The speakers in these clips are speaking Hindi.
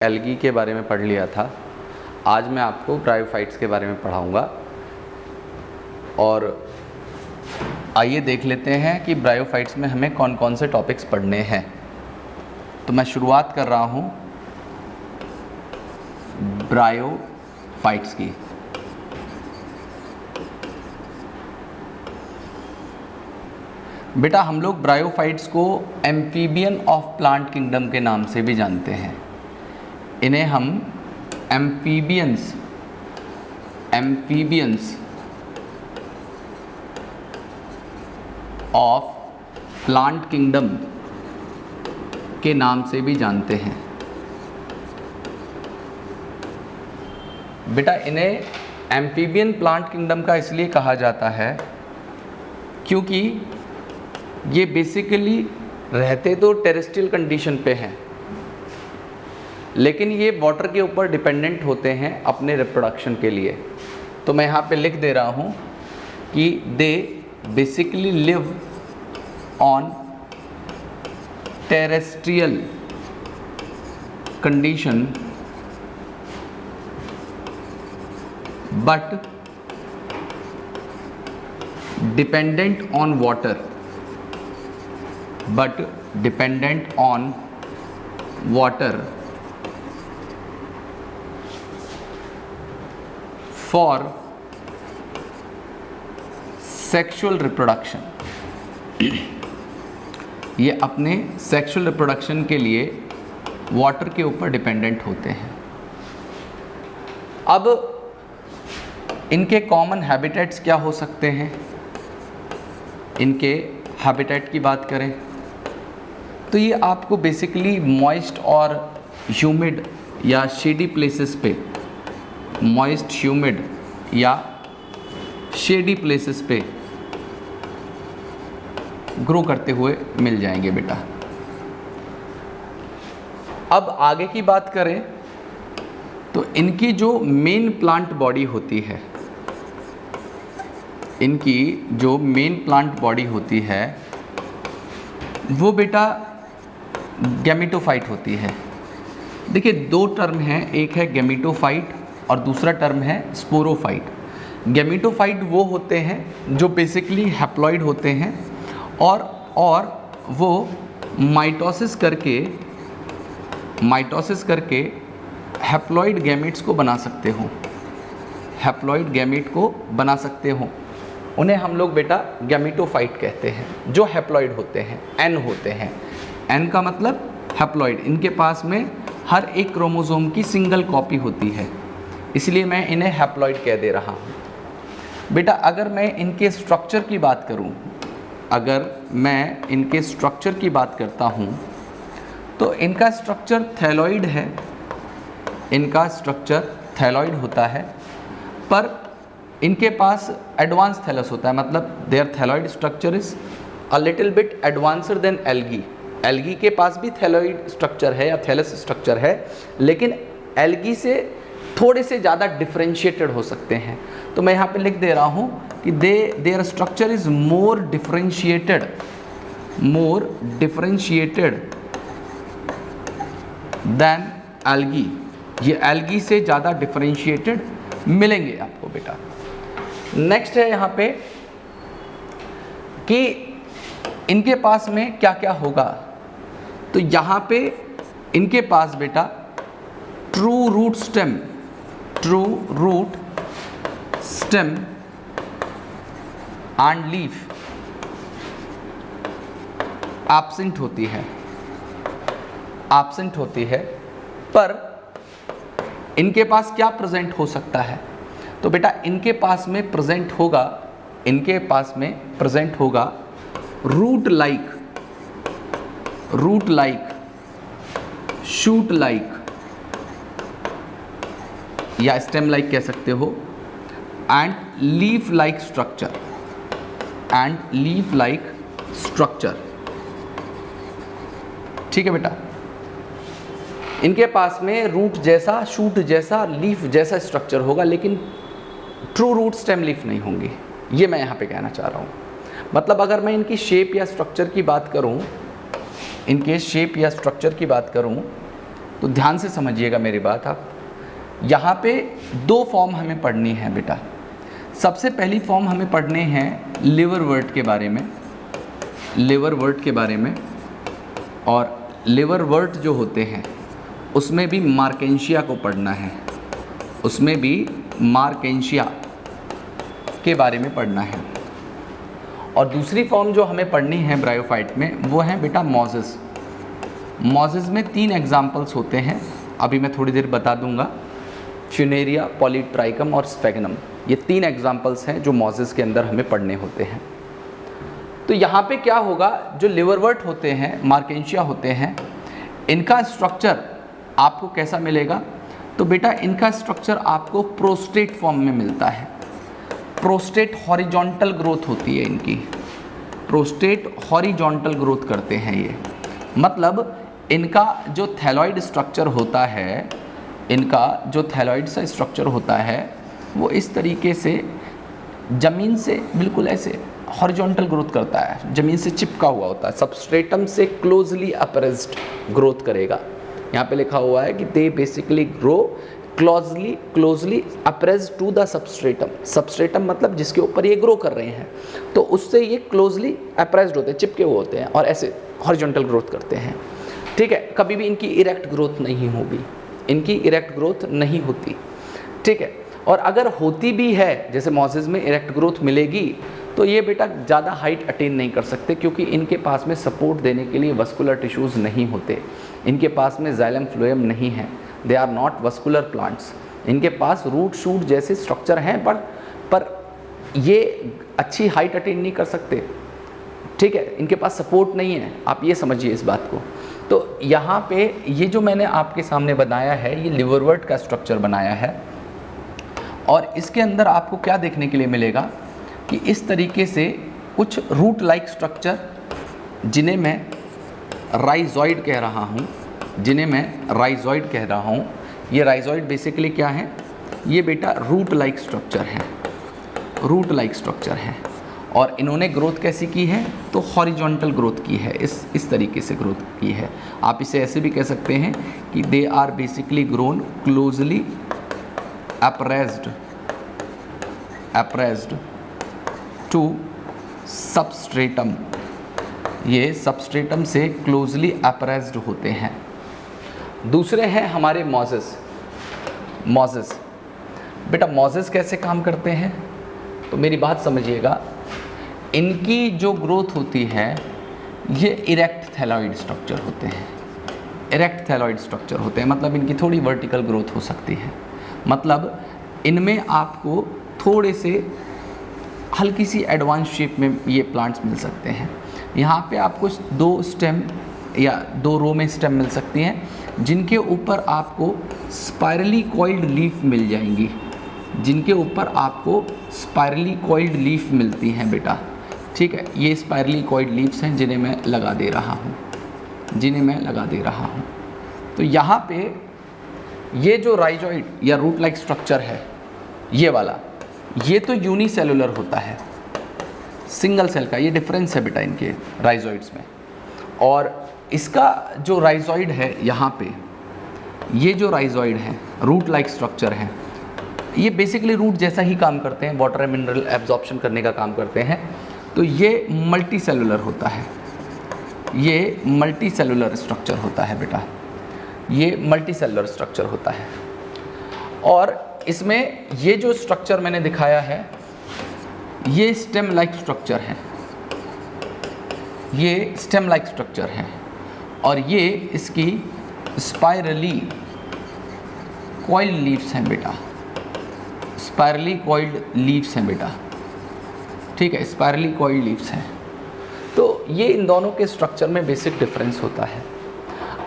एल्गी के बारे में पढ़ लिया था। आज मैं आपको ब्रायोफाइट्स के बारे में पढ़ाऊंगा और आइए देख लेते हैं कि ब्रायोफाइट्स में हमें कौन कौन से टॉपिक्स पढ़ने हैं। तो मैं शुरुआत कर रहा हूं ब्रायोफाइट्स की। बेटा हम लोग ब्रायोफाइट्स को एम्फीबियन ऑफ प्लांट किंगडम के नाम से भी जानते हैं। इन्हें हम एम्फीबियंस ऑफ प्लांट किंगडम के नाम से भी जानते हैं। बेटा इन्हें एम्फीबियन प्लांट किंगडम का इसलिए कहा जाता है क्योंकि ये बेसिकली रहते तो टेरेस्ट्रियल कंडीशन पे हैं, लेकिन ये वाटर के ऊपर डिपेंडेंट होते हैं अपने रिप्रोडक्शन के लिए। तो मैं यहाँ पे लिख दे रहा हूँ कि they basically live on terrestrial condition but dependent on water for sexual reproduction. ये अपने सेक्सुअल रिप्रोडक्शन के लिए वाटर के ऊपर डिपेंडेंट होते हैं। अब इनके कॉमन हैबिटेट्स क्या हो सकते हैं? इनके हैबिटेट की बात करें तो ये आपको बेसिकली मॉइस्ट और ह्यूमिड या शेडी प्लेसेस पे ग्रो करते हुए मिल जाएंगे बेटा। अब आगे की बात करें तो इनकी जो मेन प्लांट बॉडी होती है, वो बेटा गैमेटोफाइट होती है। देखिए दो टर्म हैं, एक है गैमेटोफाइट और दूसरा टर्म है स्पोरोफाइट। गैमेटोफाइट वो होते हैं जो बेसिकली हैप्लॉइड होते हैं और वो माइटोसिस करके हैप्लॉइड गैमेट्स को बना सकते हो। उन्हें हम लोग बेटा गैमेटोफाइट कहते हैं, जो हैप्लॉइड होते हैं, एन होते हैं। एन का मतलब हैप्लॉइड। इनके पास में हर एक क्रोमोसोम की सिंगल कॉपी होती है, इसलिए मैं इन्हें हैप्लॉइड कह दे रहा हूँ। बेटा अगर मैं इनके स्ट्रक्चर की बात करता हूँ तो इनका स्ट्रक्चर थैलॉइड होता है, पर इनके पास एडवांस थैलस होता है। मतलब their thalloid structure is a little bit advancer than algae. Algae के पास भी थैलॉइड स्ट्रक्चर है या थैलस स्ट्रक्चर है, लेकिन एल्गी से थोड़े से ज़्यादा डिफरेंशिएटेड हो सकते हैं। तो मैं यहाँ पे लिख दे रहा हूँ कि their structure is more differentiated than algae. ये एल्गी से ज़्यादा डिफरेंशिएटेड मिलेंगे आपको बेटा। नेक्स्ट है यहाँ पे कि इनके पास में क्या क्या होगा। तो यहाँ पे इनके पास बेटा true root stem and leaf absent होती है, पर इनके पास क्या प्रेजेंट हो सकता है? तो बेटा इनके पास में प्रेजेंट होगा रूट लाइक शूट लाइक या स्टेम लाइक कह सकते हो, एंड लीफ लाइक स्ट्रक्चर। ठीक है बेटा, इनके पास में रूट जैसा, शूट जैसा, लीफ जैसा स्ट्रक्चर होगा, लेकिन ट्रू रूट स्टेम लीफ नहीं होंगी। ये मैं यहाँ पे कहना चाह रहा हूँ। मतलब अगर मैं इनकी शेप या स्ट्रक्चर की बात करूँ, तो ध्यान से समझिएगा मेरी बात आप। यहाँ पे दो फॉर्म हमें पढ़नी है बेटा। सबसे पहली फॉर्म हमें पढ़ने हैं लिवरवर्ट के बारे में, लिवरवर्ट के बारे में। और लिवरवर्ट जो होते हैं उसमें भी मार्केंशिया को पढ़ना है, उसमें भी मार्केंशिया के बारे में पढ़ना है। और दूसरी फॉर्म जो हमें पढ़नी है ब्रायोफाइट में वो है बेटा मोजेस। मोजेस में 3 एग्जाम्पल्स होते हैं, अभी मैं थोड़ी देर बता दूंगा। फ्यूनेरिया, पॉलीट्राइकम और स्फेगनम, ये 3 एग्जाम्पल्स हैं जो मोजेस के अंदर हमें पढ़ने होते हैं। तो यहाँ पे क्या होगा, जो लिवरवर्ट होते हैं, मार्केंशिया होते हैं, इनका स्ट्रक्चर आपको कैसा मिलेगा? तो बेटा इनका स्ट्रक्चर आपको प्रोस्टेट फॉर्म में मिलता है। प्रोस्टेट हॉरिजॉन्टल ग्रोथ होती है इनकी, प्रोस्टेट हॉरिजॉन्टल ग्रोथ करते हैं ये। मतलब इनका जो थैलॉइड स्ट्रक्चर होता है, इनका जो थैलॉइड सा स्ट्रक्चर होता है वो इस तरीके से ज़मीन से बिल्कुल ऐसे हॉरिजॉन्टल ग्रोथ करता है, ज़मीन से चिपका हुआ होता है, सबस्ट्रेटम से क्लोजली अप्रेस्ड ग्रोथ करेगा। यहाँ पे लिखा हुआ है कि they basically grow closely appressed to the substratum. Substratum मतलब जिसके ऊपर ये ग्रो कर रहे हैं, तो उससे ये क्लोजली अप्रेस्ड होते हैं, चिपके हुए होते हैं और ऐसे हॉरिजॉन्टल ग्रोथ करते हैं। ठीक है, कभी भी इनकी इरेक्ट ग्रोथ नहीं होगी, इनकी इरेक्ट ग्रोथ नहीं होती। ठीक है, और अगर होती भी है, जैसे मोजेस में इरेक्ट ग्रोथ मिलेगी, तो ये बेटा ज़्यादा हाइट अटेन नहीं कर सकते क्योंकि इनके पास में सपोर्ट देने के लिए वस्कुलर टिश्यूज़ नहीं होते, इनके पास में जाइलम फ्लोएम नहीं है, they are not vascular plants. इनके पास रूट शूट जैसे स्ट्रक्चर हैं पर ये अच्छी हाइट अटेन नहीं कर सकते। ठीक है, इनके पास सपोर्ट नहीं है, आप ये समझिए इस बात को। तो यहाँ पे ये जो मैंने आपके सामने बनाया है, ये लिवरवर्ट का स्ट्रक्चर बनाया है। और इसके अंदर आपको क्या देखने के लिए मिलेगा कि इस तरीके से कुछ रूट लाइक स्ट्रक्चर, जिन्हें मैं राइजॉइड कह रहा हूँ, ये राइजॉइड बेसिकली क्या है? ये बेटा रूट लाइक स्ट्रक्चर है, रूट लाइक स्ट्रक्चर है। और इन्होंने ग्रोथ कैसी की है? तो हॉरिजॉन्टल ग्रोथ की है, इस तरीके से ग्रोथ की है। आप इसे ऐसे भी कह सकते हैं कि they are basically grown closely appressed to substratum. ये सबस्ट्रेटम से क्लोजली अप्रेस्ड होते हैं। दूसरे हैं हमारे मोजेस। बेटा मोजेस कैसे काम करते हैं? तो मेरी बात समझिएगा, इनकी जो ग्रोथ होती है ये इरेक्ट थैलॉइड स्ट्रक्चर होते हैं, इरेक्ट थैलॉइड स्ट्रक्चर होते हैं। मतलब इनकी थोड़ी वर्टिकल ग्रोथ हो सकती है, मतलब इनमें आपको थोड़े से हल्की सी एडवांस शेप में ये प्लांट्स मिल सकते हैं। यहाँ पे आपको 2 स्टेम या 2 रो में स्टेम मिल सकती हैं, जिनके ऊपर आपको स्पाइरली कॉइल्ड लीफ मिल जाएंगी, जिनके ऊपर आपको स्पाइरली कॉइल्ड लीफ मिलती हैं बेटा। ठीक है, ये स्पाइरली कॉइल्ड लीव्स हैं जिन्हें मैं लगा दे रहा हूँ, तो यहाँ पे ये जो राइजॉइड या रूट लाइक स्ट्रक्चर है, ये वाला, ये तो यूनिसेलुलर होता है, सिंगल सेल का। ये डिफरेंस है बेटा इनके राइजॉइड्स में। और इसका जो राइजॉइड है यहाँ पे, ये जो राइजॉइड है, रूट लाइक स्ट्रक्चर है, ये बेसिकली रूट जैसा ही काम करते हैं, वाटर एंड मिनरल एब्जॉर्प्शन करने का काम करते हैं। तो ये मल्टी सेलुलर होता है, ये मल्टी सेलुलर स्ट्रक्चर होता है बेटा, ये मल्टी सेलुलर स्ट्रक्चर होता है। और इसमें ये जो स्ट्रक्चर मैंने दिखाया है, ये स्टेम लाइक स्ट्रक्चर है, ये स्टेम लाइक स्ट्रक्चर है। और ये इसकी स्पाइरली कॉइल्ड लीव्स हैं बेटा, स्पाइरली कॉइल्ड लीव्स हैं बेटा। ठीक है, स्पाइरली कॉइल्ड लीव्स हैं। तो ये इन दोनों के स्ट्रक्चर में बेसिक डिफरेंस होता है।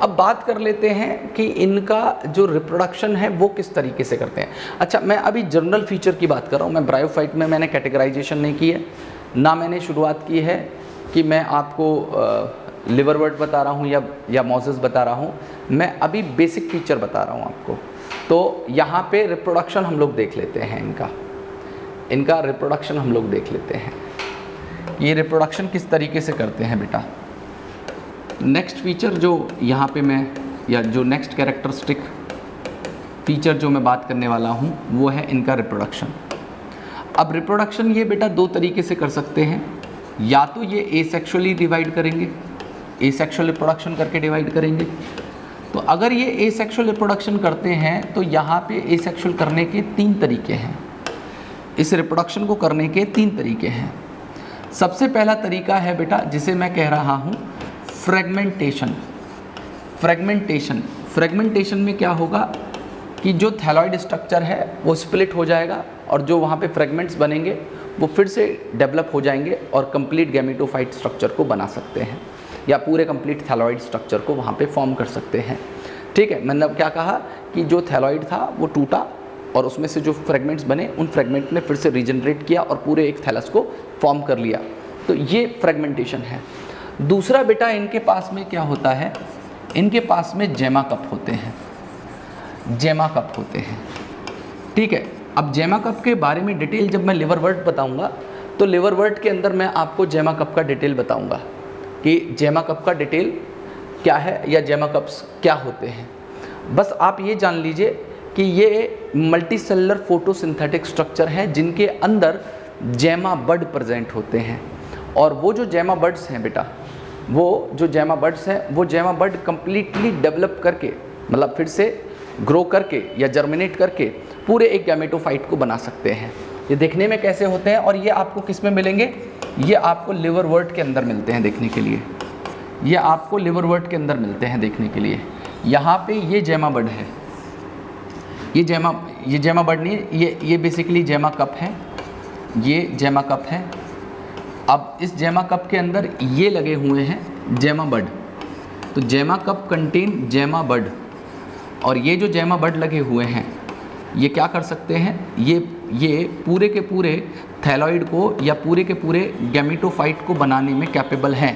अब बात कर लेते हैं कि इनका जो रिप्रोडक्शन है वो किस तरीके से करते हैं। अच्छा, मैं अभी जनरल फीचर की बात कर रहा हूँ, मैं ब्रायोफाइट में मैंने कैटेगराइजेशन नहीं की है, ना मैंने शुरुआत की है कि मैं आपको लिवरवर्ट बता रहा हूँ या मोजेस बता रहा हूँ। मैं अभी बेसिक फीचर बता रहा हूँ आपको। तो यहाँ पे रिप्रोडक्शन हम लोग देख लेते हैं, इनका रिप्रोडक्शन हम लोग देख लेते हैं, ये रिप्रोडक्शन किस तरीके से करते हैं बेटा। नेक्स्ट फीचर जो यहाँ पे मैं या जो नेक्स्ट कैरेक्टरिस्टिक फीचर जो मैं बात करने वाला हूँ वो है इनका रिप्रोडक्शन। अब रिप्रोडक्शन ये बेटा दो तरीके से कर सकते हैं, या तो ये एसेक्सुअली डिवाइड करेंगे, एसेक्सुअल रिप्रोडक्शन करके डिवाइड करेंगे। तो अगर ये एसेक्सुअल रिप्रोडक्शन करते हैं तो यहाँ पे एसेक्सुअल करने के 3 तरीके हैं, इस रिप्रोडक्शन को करने के 3 तरीके हैं। सबसे पहला तरीका है बेटा जिसे मैं कह रहा हूँ फ्रेगमेंटेशन। फ्रेगमेंटेशन में क्या होगा कि जो थैलॉइड स्ट्रक्चर है वो स्प्लिट हो जाएगा और जो वहाँ पे फ्रेगमेंट्स बनेंगे वो फिर से डेवलप हो जाएंगे और कंप्लीट गैमेटोफाइट स्ट्रक्चर को बना सकते हैं, या पूरे कंप्लीट थैलॉइड स्ट्रक्चर को वहाँ पे फॉर्म कर सकते हैं। ठीक है, मतलब क्या कहा कि जो थैलॉइड था वो टूटा और उसमें से जो फ्रेगमेंट्स बने उन फ्रेगमेंट ने फिर से रीजनरेट किया और पूरे एक थैलस को फॉर्म कर लिया, तो ये फ्रेगमेंटेशन है। दूसरा बेटा इनके पास में क्या होता है, इनके पास में जेमा कप होते हैं, जेमा कप होते हैं। ठीक है, अब जेमा कप के बारे में डिटेल जब मैं लिवरवर्ट बताऊंगा तो लिवरवर्ट के अंदर मैं आपको जेमा कप का डिटेल बताऊंगा कि जेमा कप का डिटेल क्या है या जेमा कप्स क्या होते हैं। बस आप ये जान लीजिए कि ये मल्टीसेलुलर फोटोसिंथेटिक स्ट्रक्चर हैं जिनके अंदर जेमा बड प्रेजेंट होते हैं। और वो जो जेमा बड्स हैं बेटा, वो जो जेमा बड्स हैं वो जेमा बड कंप्लीटली डेवलप करके, मतलब फिर से ग्रो करके या जर्मिनेट करके पूरे एक गैमेटोफाइट को बना सकते हैं। ये देखने में कैसे होते हैं और ये आपको किस में मिलेंगे, ये आपको लिवरवर्ट के अंदर मिलते हैं देखने के लिए, ये आपको लिवरवर्ट के अंदर मिलते हैं देखने के लिए। यहाँ पे ये जेमा बड है, ये जेमा बड नहीं, ये बेसिकली जेमा कप है, ये जेमा कप है। अब इस जेमा कप के अंदर ये लगे हुए हैं जेमा बड, तो जेमा कप कंटेन जेमा बड, और ये जो जेमा बड लगे हुए हैं ये क्या कर सकते हैं, ये पूरे के पूरे थैलॉइड को या पूरे के पूरे गैमेटोफाइट को बनाने में कैपेबल हैं,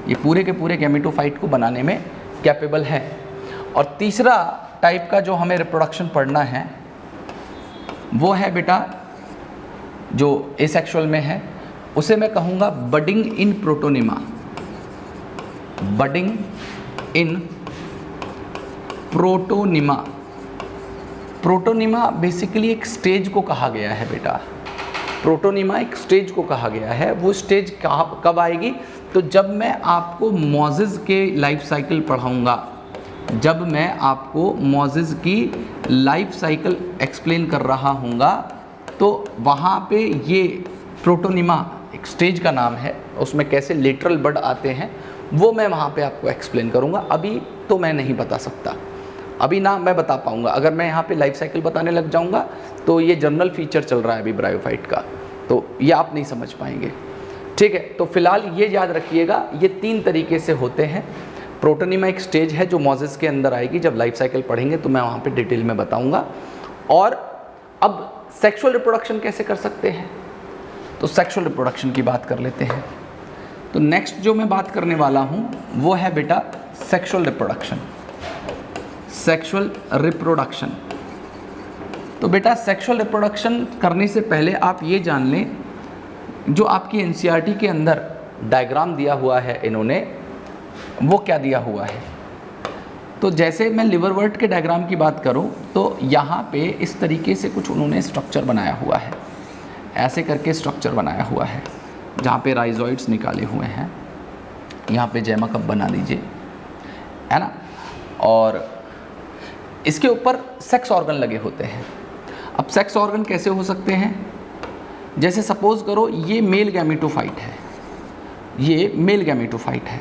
ये पूरे के पूरे गैमेटोफाइट को बनाने में कैपेबल है। और तीसरा टाइप का जो हमें रिप्रोडक्शन पढ़ना है वो है बेटा जो एसेक्सुअल में है, उसे मैं कहूँगा बडिंग इन प्रोटोनिमा, बडिंग इन प्रोटोनिमा। प्रोटोनिमा बेसिकली एक स्टेज को कहा गया है बेटा, प्रोटोनिमा एक स्टेज को कहा गया है। वो स्टेज कब आएगी, तो जब मैं आपको मोजेस के लाइफ साइकिल पढ़ाऊँगा, जब मैं आपको मोजेस की लाइफ साइकिल एक्सप्लेन कर रहा हूँगा तो वहाँ पे ये प्रोटोनिमा एक स्टेज का नाम है, उसमें कैसे लेटरल बड आते हैं वो मैं वहाँ पे आपको एक्सप्लेन करूँगा। अभी तो मैं नहीं बता सकता, अभी ना मैं बता पाऊँगा। अगर मैं यहाँ पे लाइफ साइकिल बताने लग जाऊँगा तो ये जनरल फीचर चल रहा है अभी ब्रायोफाइट का, तो ये आप नहीं समझ पाएंगे। ठीक है, तो फिलहाल ये याद रखिएगा, ये 3 तरीके से होते हैं। प्रोटोनिमा एक स्टेज है जो मोजेस के अंदर आएगी, जब लाइफ साइकिल पढ़ेंगे तो मैं वहाँ पे डिटेल में बताऊँगा। और अब सेक्सुअल रिप्रोडक्शन कैसे कर सकते हैं, तो सेक्सुअल रिप्रोडक्शन की बात कर लेते हैं। तो नेक्स्ट जो मैं बात करने वाला हूँ वो है बेटा सेक्सुअल रिप्रोडक्शन। सेक्सुअल रिप्रोडक्शन, तो बेटा सेक्सुअल रिप्रोडक्शन करने से पहले आप ये जान लें, जो आपकी एनसीईआरटी के अंदर डायग्राम दिया हुआ है इन्होंने, वो क्या दिया हुआ है। तो जैसे मैं लिवरवर्ट के डायग्राम की बात करूं तो यहाँ पे इस तरीके से कुछ उन्होंने स्ट्रक्चर बनाया हुआ है, ऐसे करके स्ट्रक्चर बनाया हुआ है जहाँ पे राइजोइड्स निकाले हुए हैं, यहाँ पे जेमा कप बना दीजिए, है ना, और इसके ऊपर सेक्स ऑर्गन लगे होते हैं। अब सेक्स ऑर्गन कैसे हो सकते हैं, जैसे सपोज करो ये मेल गैमेटोफाइट है, ये मेल गैमेटोफाइट है,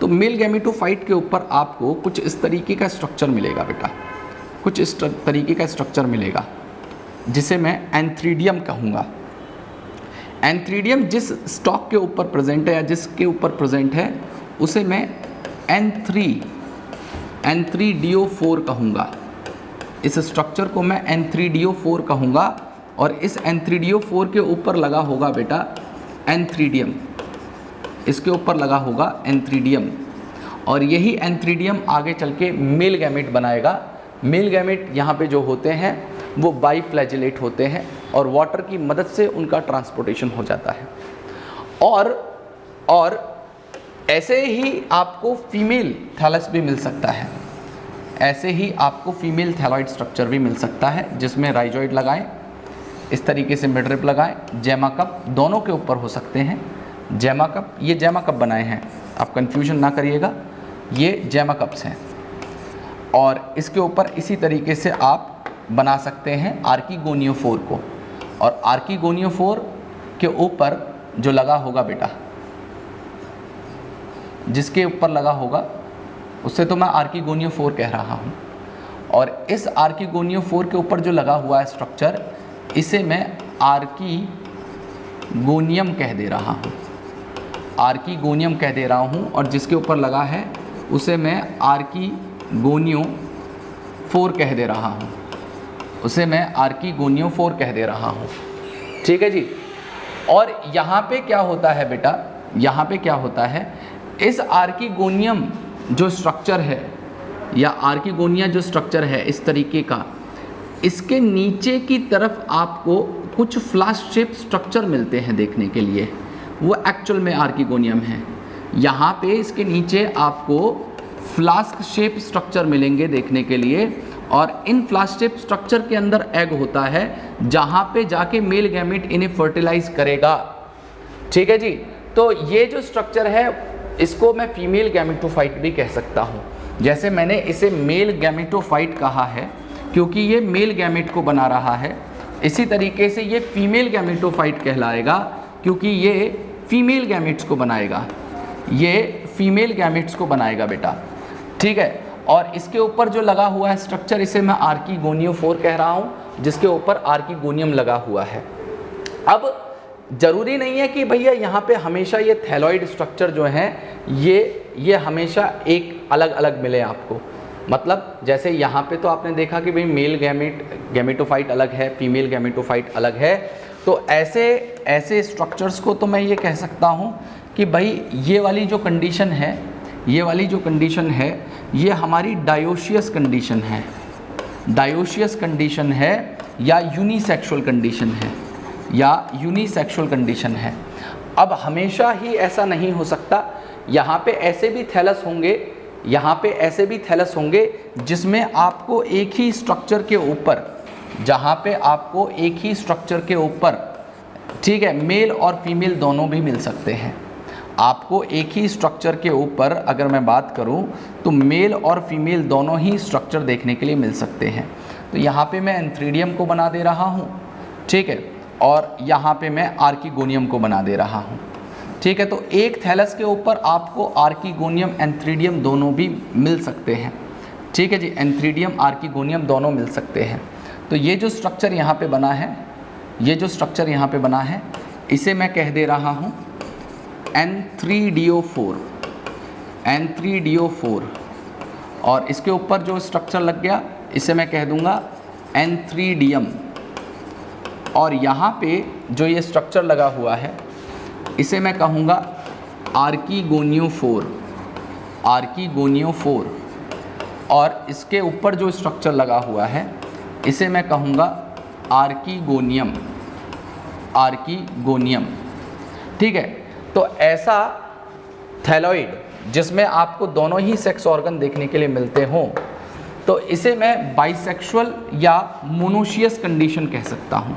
तो मेल गैमेटोफाइट के ऊपर आपको कुछ इस तरीके का स्ट्रक्चर मिलेगा बेटा, कुछ इस तरीके का स्ट्रक्चर मिलेगा जिसे मैं एंथ्रीडियम कहूँगा। एंथ्रीडियम जिस स्टॉक के ऊपर प्रेजेंट है या जिसके ऊपर प्रेजेंट है उसे मैं एंथ्रीडियो4 कहूँगा। इस स्ट्रक्चर को मैं एंथ्रीडियो4 कहूँगा और इस एंथ्रीडियो4 के ऊपर लगा होगा बेटा एंथ्रीडियम, इसके ऊपर लगा होगा एंथ्रीडियम, और यही एंथ्रीडियम आगे चल के मेल गैमेट बनाएगा। मेल गैमेट यहाँ पे जो होते हैं वो बाइफ्लैजिलेट होते हैं और वाटर की मदद से उनका ट्रांसपोर्टेशन हो जाता है। और ऐसे ही आपको फीमेल थैलस भी मिल सकता है, ऐसे ही आपको फीमेल थैलॉइड स्ट्रक्चर भी मिल सकता है, जिसमें राइजॉइड लगाएं, इस तरीके से मिडरिप लगाएं, जैमा कप दोनों के ऊपर हो सकते हैं। जैमा कप, ये जैमा कप बनाए हैं, आप कंफ्यूजन ना करिएगा, ये जैमा कप्स हैं। और इसके ऊपर इसी तरीके से आप बना सकते हैं आर्कीगोनियोफोर को, और आर्कीगोनियोफोर के ऊपर जो लगा होगा बेटा, जिसके ऊपर लगा होगा उससे तो मैं आर्कीगोनियोफोर कह रहा हूँ, और इस आर्कीगोनियोफोर के ऊपर जो लगा हुआ है स्ट्रक्चर, इसे मैं आर्कीगोनियम कह दे रहा हूँ, आर्कीगोनियम कह दे रहा हूँ। और जिसके ऊपर लगा है उसे मैं आर्कीगोनियोफोर कह दे रहा हूँ, उसे मैं आर्कीगोनियोफोर कह दे रहा हूँ। ठीक है जी। और यहाँ पे क्या होता है बेटा, यहाँ पे क्या होता है, इस आर्कीगोनियम जो स्ट्रक्चर है या आर्कीगोनिया जो स्ट्रक्चर है इस तरीके का, इसके नीचे की तरफ आपको कुछ फ्लास्क शेप स्ट्रक्चर मिलते हैं देखने के लिए, वो एक्चुअल में आर्कीगोनियम है। यहाँ पे इसके नीचे आपको फ्लास्क शेप स्ट्रक्चर मिलेंगे देखने के लिए, और इन फ्लास्क शेप स्ट्रक्चर के अंदर एग होता है, जहाँ पे जाके मेल गैमेट इन्हें फर्टिलाइज करेगा। ठीक है जी। तो ये जो स्ट्रक्चर है इसको मैं फीमेल गैमेटोफाइट भी कह सकता हूँ। जैसे मैंने इसे मेल गैमेटोफाइट कहा है क्योंकि ये मेल गैमेट को बना रहा है, इसी तरीके से ये फीमेल गैमेटोफाइट कहलाएगा क्योंकि ये फीमेल गैमेट्स को बनाएगा, ये फीमेल गैमेट्स को बनाएगा बेटा। ठीक है। और इसके ऊपर जो लगा हुआ है स्ट्रक्चर, इसे मैं आर्कीगोनियोफोर कह रहा हूँ, जिसके ऊपर आर्कीगोनियम लगा हुआ है। अब ज़रूरी नहीं है कि भैया यहाँ पे हमेशा ये थैलॉइड स्ट्रक्चर जो हैं ये हमेशा एक अलग अलग मिले आपको। मतलब जैसे यहाँ पे तो आपने देखा कि भाई मेल गैमेटोफाइट अलग है, फीमेल गैमेटोफाइट अलग है, तो ऐसे स्ट्रक्चर्स को तो मैं ये कह सकता हूँ कि भाई ये वाली जो कंडीशन है, ये वाली जो कंडीशन है, ये हमारी डायोशियस कंडीशन है, डायोशियस कंडीशन है या यूनिसेक्सुअल कंडीशन है, या यूनिसेक्सुअल कंडीशन है। अब हमेशा ही ऐसा नहीं हो सकता, यहाँ पे ऐसे भी थैलस होंगे, यहाँ पे ऐसे भी थैलस होंगे जिसमें आपको एक ही स्ट्रक्चर के ऊपर, जहाँ पे आपको एक ही स्ट्रक्चर के ऊपर, ठीक है, मेल और फीमेल दोनों भी मिल सकते हैं। आपको एक ही स्ट्रक्चर के ऊपर अगर मैं बात करूं तो मेल और फीमेल दोनों ही स्ट्रक्चर देखने के लिए मिल सकते हैं। तो यहाँ पे मैं एंथ्रीडियम को बना दे रहा हूँ, ठीक है, और यहाँ पे मैं आर्कीगोनियम को बना दे रहा हूँ। ठीक है। तो एक थैलस के ऊपर आपको आर्कीगोनियम एंथ्रीडियम दोनों भी मिल सकते हैं। ठीक है जी, एंथ्रीडियम आर्कीगोनियम दोनों मिल सकते हैं। तो ये जो स्ट्रक्चर यहाँ पे बना है, ये जो स्ट्रक्चर यहाँ पे बना है, इसे मैं कह दे रहा हूँ N3DO4, N3DO4, और इसके ऊपर जो स्ट्रक्चर लग गया इसे मैं कह दूँगा N3Dm, और यहाँ पे जो ये स्ट्रक्चर लगा हुआ है इसे मैं कहूँगा आर्कीगोनियोफोर, आर्कीगोनियोफोर, और इसके ऊपर जो स्ट्रक्चर लगा हुआ है इसे मैं कहूँगा आर्कीगोनियम, आर्कीगोनियम। ठीक है। तो ऐसा थैलॉइड जिसमें आपको दोनों ही सेक्स ऑर्गन देखने के लिए मिलते हों, तो इसे मैं बाइसेक्सुअल या मोनोशियस कंडीशन कह सकता हूँ।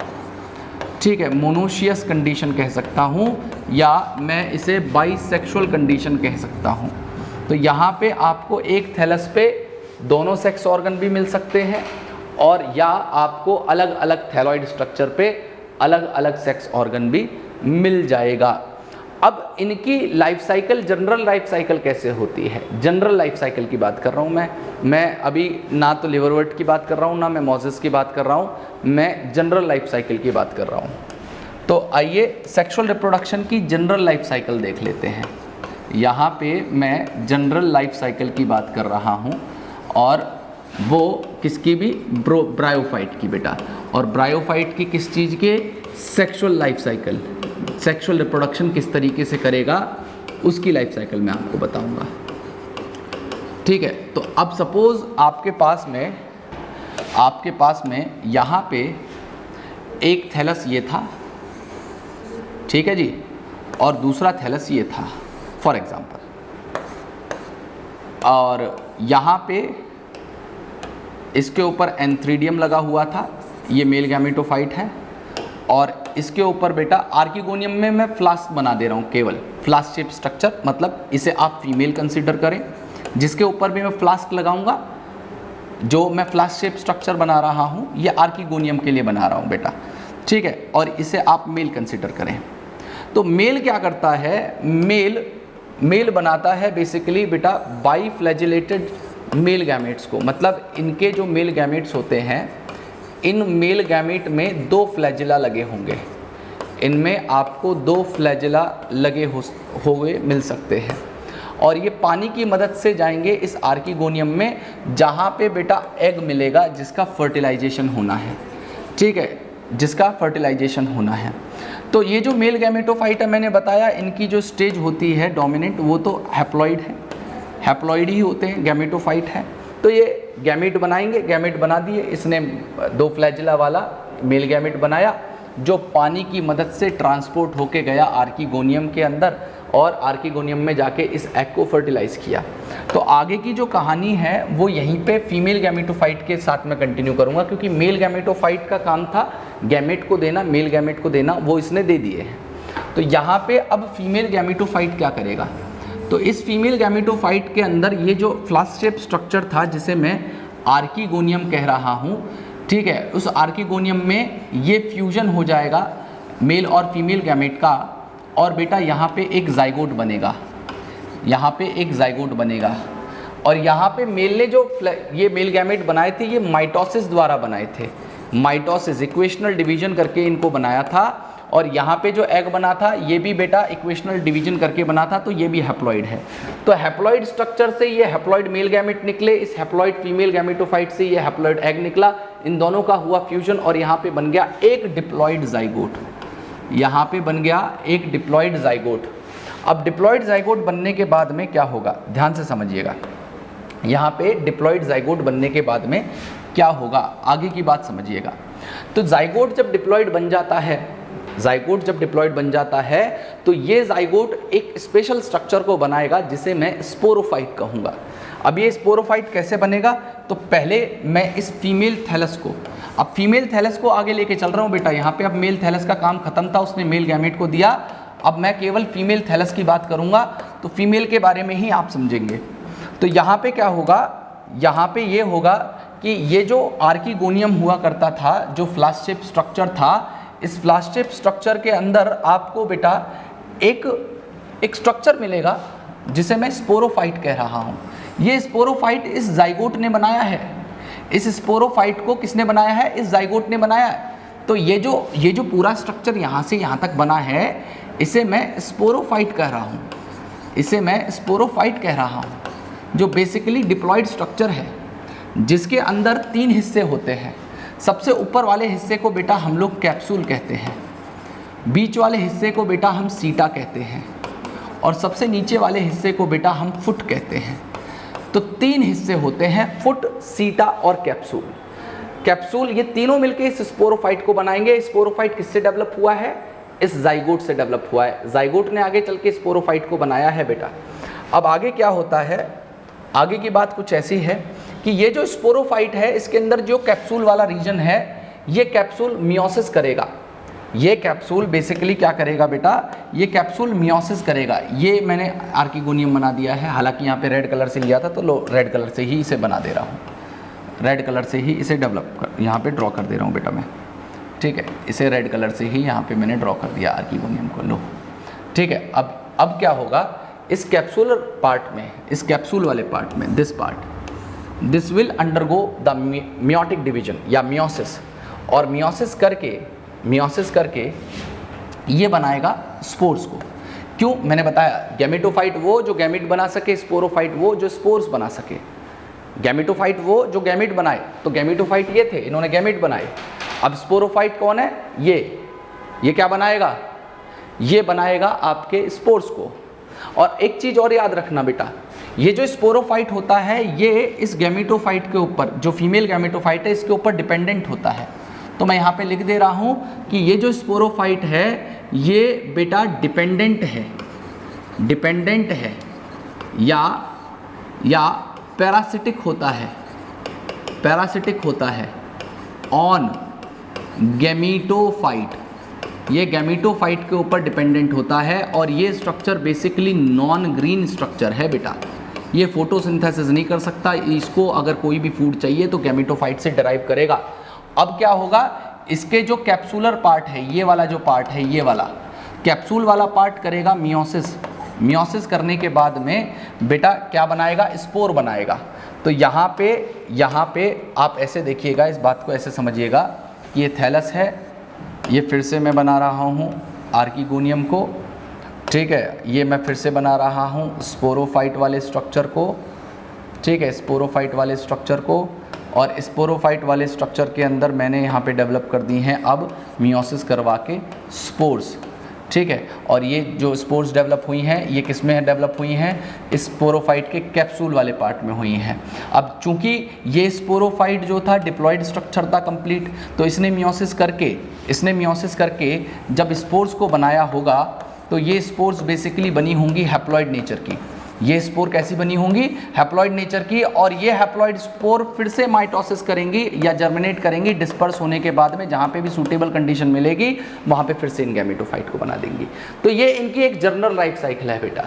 ठीक है, मोनोशियस कंडीशन कह सकता हूँ, या मैं इसे बाइसेक्सुअल कंडीशन कह सकता हूँ। तो यहाँ पे आपको एक थैलस पे दोनों सेक्स ऑर्गन भी मिल सकते हैं, और या आपको अलग अलग थैलॉइड स्ट्रक्चर पे अलग अलग सेक्स ऑर्गन भी मिल जाएगा। अब इनकी life cycle, general life cycle कैसे होती है, जनरल लाइफ साइकिल की बात कर रहा हूँ मैं अभी ना तो लिवरवर्ट की बात कर रहा हूँ, ना मैं मोजेस की बात कर रहा हूँ, मैं जनरल लाइफ साइकिल की बात कर रहा हूँ। तो आइए सेक्सुअल रिप्रोडक्शन की जनरल लाइफ साइकिल देख लेते हैं। यहाँ पे मैं जनरल लाइफ साइकिल की बात कर रहा हूँ, और वो किसकी भी, ब्रायोफाइट की बेटा। और ब्रायोफाइट की किस चीज़ के, sexual life cycle, sexual reproduction किस तरीके से करेगा उसकी लाइफ साइकिल मैं आपको बताऊंगा। ठीक है। तो अब सपोज आपके पास में यहाँ पे एक थैलस ये था, ठीक है जी, और दूसरा थैलस ये था फॉर एग्जांपल, और यहाँ पे इसके ऊपर एंथ्रीडियम लगा हुआ था, ये मेल गैमेटोफाइट है, और इसके ऊपर बेटा आर्किगोनियम में मैं फ्लास्क बना दे रहा हूँ, केवल फ्लास्क शेप स्ट्रक्चर, मतलब इसे आप फीमेल कंसीडर करें। जिसके ऊपर भी मैं फ्लास्क लगाऊंगा, जो मैं फ्लास्क शेप स्ट्रक्चर बना रहा हूँ ये आर्किगोनियम के लिए बना रहा हूँ बेटा, ठीक है, और इसे आप मेल कंसीडर करें। तो मेल क्या करता है, मेल बनाता है बेसिकली बेटा बाईफ्लैजिलेटेड मेल गैमेट्स को, मतलब इनके जो मेल गैमेट्स होते हैं, इन मेल गैमेट में 2 फ्लैजिला लगे होंगे, इनमें आपको 2 फ्लैजिला लगे हुए मिल सकते हैं, और ये पानी की मदद से जाएंगे इस आर्किगोनियम में, जहाँ पे बेटा एग मिलेगा जिसका फर्टिलाइजेशन होना है, ठीक है, जिसका फर्टिलाइजेशन होना है। तो ये जो मेल गैमेटोफाइट है, मैंने बताया इनकी जो स्टेज होती है डोमिनेंट, वो तो हैप्लॉइड है, हैप्लॉइड ही होते हैं, गैमेटोफाइट है। तो ये गैमेट बनाएंगे, गैमेट बना दिए, इसने 2 फ्लैजिला वाला मेल गैमेट बनाया, जो पानी की मदद से ट्रांसपोर्ट होके गया आर्किगोनियम के अंदर, और आर्किगोनियम में जाके इस एग को फर्टिलाइज किया। तो आगे की जो कहानी है वो यहीं पे फीमेल गैमेटोफाइट के साथ में कंटिन्यू करूँगा, क्योंकि मेल गैमेटोफाइट का काम था गैमेट को देना, मेल गैमेट को देना, वो इसने दे दिए हैं। तो यहाँ पे अब फीमेल गैमेटोफाइट क्या करेगा, तो इस फीमेल गैमेटोफाइट के अंदर ये जो फ्लास्क शेप स्ट्रक्चर था, जिसे मैं आर्किगोनियम कह रहा हूँ, ठीक है, उस आर्किगोनियम में ये फ्यूजन हो जाएगा मेल और फीमेल गैमेट का, और बेटा यहाँ पे एक जाइगोट बनेगा, यहाँ पे एक जाइगोट बनेगा, और यहाँ पे मेल ने जो ये मेल गैमेट बनाए थे, ये माइटोसिस द्वारा बनाए थे, माइटोसिस इक्वेशनल डिवीजन करके इनको बनाया था, और यहाँ पे जो एग बना था ये भी बेटा इक्वेशनल डिवीजन करके बना था, तो ये भी हैप्लॉइड है। तो हैप्लॉइड स्ट्रक्चर से ये हैप्लॉइड मेल गैमेट निकले, इस हैप्लॉइड फीमेल गैमेटोफाइट से ये हैप्लॉइड एग निकला, इन दोनों का हुआ फ्यूजन, और यहाँ पे बन गया एक डिप्लॉइड जाइगोट, यहाँ पे बन गया एक डिप्लॉइड जाइगोट। अब डिप्लॉइड जाइगोट बनने के बाद में क्या होगा, ध्यान से समझिएगा, यहाँ पे डिप्लॉइड जाइगोट बनने के बाद में क्या होगा, आगे की बात समझिएगा। तो जाइगोट जब डिप्लॉइड बन जाता है, जाइगोट जब डिप्लॉइड बन जाता है, तो ये जाइगोट एक स्पेशल स्ट्रक्चर को बनाएगा जिसे मैं स्पोरोफाइट कहूँगा। अब ये स्पोरोफाइट कैसे बनेगा, तो पहले मैं इस फीमेल थैलस को, अब फीमेल थैलस को आगे लेके चल रहा हूँ बेटा, यहाँ पे अब मेल थैलस का काम खत्म था, उसने मेल गैमेट को दिया, अब मैं केवल फीमेल थैलस की बात करूँगा, तो फीमेल के बारे में ही आप समझेंगे। तो यहाँ पे क्या होगा, यहाँ पे ये होगा कि ये जो आर्किगोनियम हुआ करता था, जो फ्लास्क शेप स्ट्रक्चर था, इस फ्लास्क शेप स्ट्रक्चर के अंदर आपको बेटा एक स्ट्रक्चर मिलेगा जिसे मैं स्पोरोफाइट कह रहा हूँ। ये स्पोरोफाइट इस जाइगोट ने बनाया है, इस स्पोरोफाइट को किसने बनाया है, इस जाइगोट ने बनाया है। तो ये जो पूरा स्ट्रक्चर यहाँ से यहाँ तक बना है, इसे मैं स्पोरोफाइट कह रहा हूँ, इसे मैं स्पोरोफाइट कह रहा हूँ, जो बेसिकली डिप्लॉइड स्ट्रक्चर है, जिसके अंदर 3 हिस्से होते हैं। सबसे ऊपर वाले हिस्से को बेटा हम लोग कैप्सूल कहते हैं, बीच वाले हिस्से को बेटा हम सीटा कहते हैं, और सबसे नीचे वाले हिस्से को बेटा हम फुट कहते हैं। तो 3 हिस्से होते हैं, फुट, सीटा और कैप्सूल। कैप्सूल ये तीनों मिलके इस स्पोरोफाइट को बनाएंगे। स्पोरोफाइट किससे डेवलप हुआ है, इस जाइगोट से डेवलप हुआ है, जाइगोट ने आगे चल के स्पोरोफाइट को बनाया है बेटा। अब आगे क्या होता है, आगे की बात कुछ ऐसी है कि ये जो स्पोरोफाइट है, इसके अंदर जो कैप्सूल वाला रीजन है, ये कैप्सूल मियोसिस करेगा। ये कैप्सूल बेसिकली क्या करेगा बेटा, ये कैप्सूल मियोसिस करेगा। ये मैंने आर्किगोनियम बना दिया है, हालांकि यहाँ पे रेड कलर से लिया था, तो लो रेड कलर से ही इसे बना दे रहा हूँ, रेड कलर से ही इसे डेवलप कर, यहाँ पे ड्रॉ कर दे रहा हूँ बेटा मैं, ठीक है, इसे रेड कलर से ही यहाँ पे मैंने ड्रॉ कर दिया आर्किगोनियम को, लो, ठीक है। अब क्या होगा, इस कैप्सूलर पार्ट में, इस कैप्सूल वाले पार्ट में, this part, this will undergo the meiotic division या मियोसिस, और मियोसिस करके ये बनाएगा स्पोर्स को। क्यों, मैंने बताया, गैमेटोफाइट वो जो गैमेट बना सके, स्पोरोफाइट वो जो स्पोर्स बना सके। गैमेटोफाइट वो जो गैमेट बनाए, तो गैमेटोफाइट ये थे, इन्होंने गैमेट बनाए। अब स्पोरोफाइट कौन है, ये क्या बनाएगा, ये बनाएगा आपके स्पोर्स को। और एक चीज़ और याद रखना बेटा, ये जो स्पोरोफाइट होता है, ये इस गैमेटोफाइट के ऊपर, जो फीमेल गैमेटोफाइट है, इसके ऊपर डिपेंडेंट होता है। तो मैं यहाँ पे लिख दे रहा हूँ कि ये जो स्पोरोफाइट है, ये बेटा डिपेंडेंट है या पैरासिटिक होता है, पैरासिटिक होता है ऑन गैमीटोफाइट, ये गैमीटोफाइट के ऊपर डिपेंडेंट होता है और ये structure basically non green structure है बेटा। ये फोटोसिंथेसिस नहीं कर सकता, इसको अगर कोई भी फूड चाहिए तो गैमीटोफाइट से डराइव करेगा। अब क्या होगा, इसके जो कैप्सूलर पार्ट है, ये वाला जो पार्ट है, ये वाला कैप्सूल वाला पार्ट करेगा मियोसिस। मियोसिस करने के बाद में बेटा क्या बनाएगा, स्पोर बनाएगा। तो यहाँ पे आप ऐसे देखिएगा, इस बात को ऐसे समझिएगा कि ये थैलस है, ये फिर से मैं बना रहा हूँ आर्किगोनियम को, ठीक है, ये मैं फिर से बना रहा हूँ स्पोरोफाइट वाले स्ट्रक्चर को, ठीक है, स्पोरोफाइट वाले स्ट्रक्चर को। और स्पोरोफाइट वाले स्ट्रक्चर के अंदर मैंने यहाँ पे डेवलप कर दी हैं अब मियोसिस करवा के स्पोर्स, ठीक है। और ये जो स्पोर्स डेवलप हुई हैं, ये किस में डेवलप हुई हैं, स्पोरोफाइट के कैप्सूल वाले पार्ट में हुई हैं। अब चूंकि ये स्पोरोफाइट जो था डिप्लॉयड स्ट्रक्चर था कंप्लीट, तो इसने मियोसिस करके जब स्पोर्स को बनाया होगा तो ये स्पोर्स बेसिकली बनी होंगी हैप्लॉइड नेचर की। ये स्पोर कैसी बनी होंगी, हैप्लॉइड नेचर की, और ये हैप्लॉइड स्पोर फिर से माइटोसिस करेंगी या जर्मिनेट करेंगी डिस्पर्स होने के बाद में, जहाँ पे भी सूटेबल कंडीशन मिलेगी वहाँ पे फिर से इन गैमेटोफाइट को बना देंगी। तो ये इनकी एक जनरल लाइफ साइकिल है बेटा,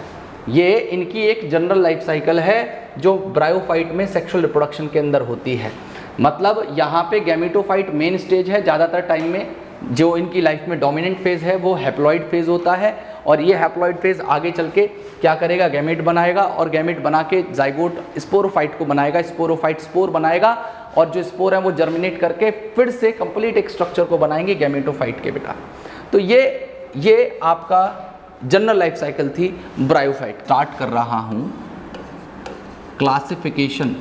ये इनकी एक जनरल लाइफ साइकिल है जो ब्रायोफाइट में सेक्सुअल रिप्रोडक्शन के अंदर होती है। मतलब यहाँ पे गैमेटोफाइट मेन स्टेज है, ज़्यादातर टाइम में जो इनकी लाइफ में डोमिनेंट फेज़ है वो हैप्लॉइड फेज़ होता है, और ये हैप्लॉइड फेज़ आगे चल के क्या करेगा, गैमेट बनाएगा, और गैमेट बना के जाइगोट स्पोरोफाइट को बनाएगा, स्पोरोफाइट स्पोर बनाएगा, और जो स्पोर है वो जर्मिनेट करके फिर से कंप्लीट एक स्ट्रक्चर को बनाएंगे गैमेटोफाइट के बेटा। तो ये आपका जनरल लाइफ साइकिल थी ब्रायोफाइट। स्टार्ट कर रहा हूँ क्लासिफिकेशन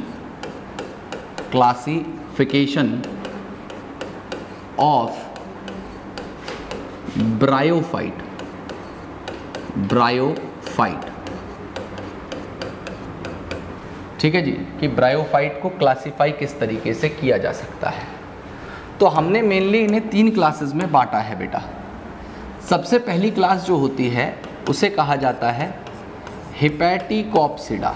ऑफ ब्रायोफाइट। ठीक है जी, कि ब्रायोफाइट को क्लासिफाई किस तरीके से किया जा सकता है। तो हमने मेनली इन्हें 3 क्लासेस में बांटा है बेटा। सबसे पहली क्लास जो होती है उसे कहा जाता है हिपैटिकॉप्सिडा,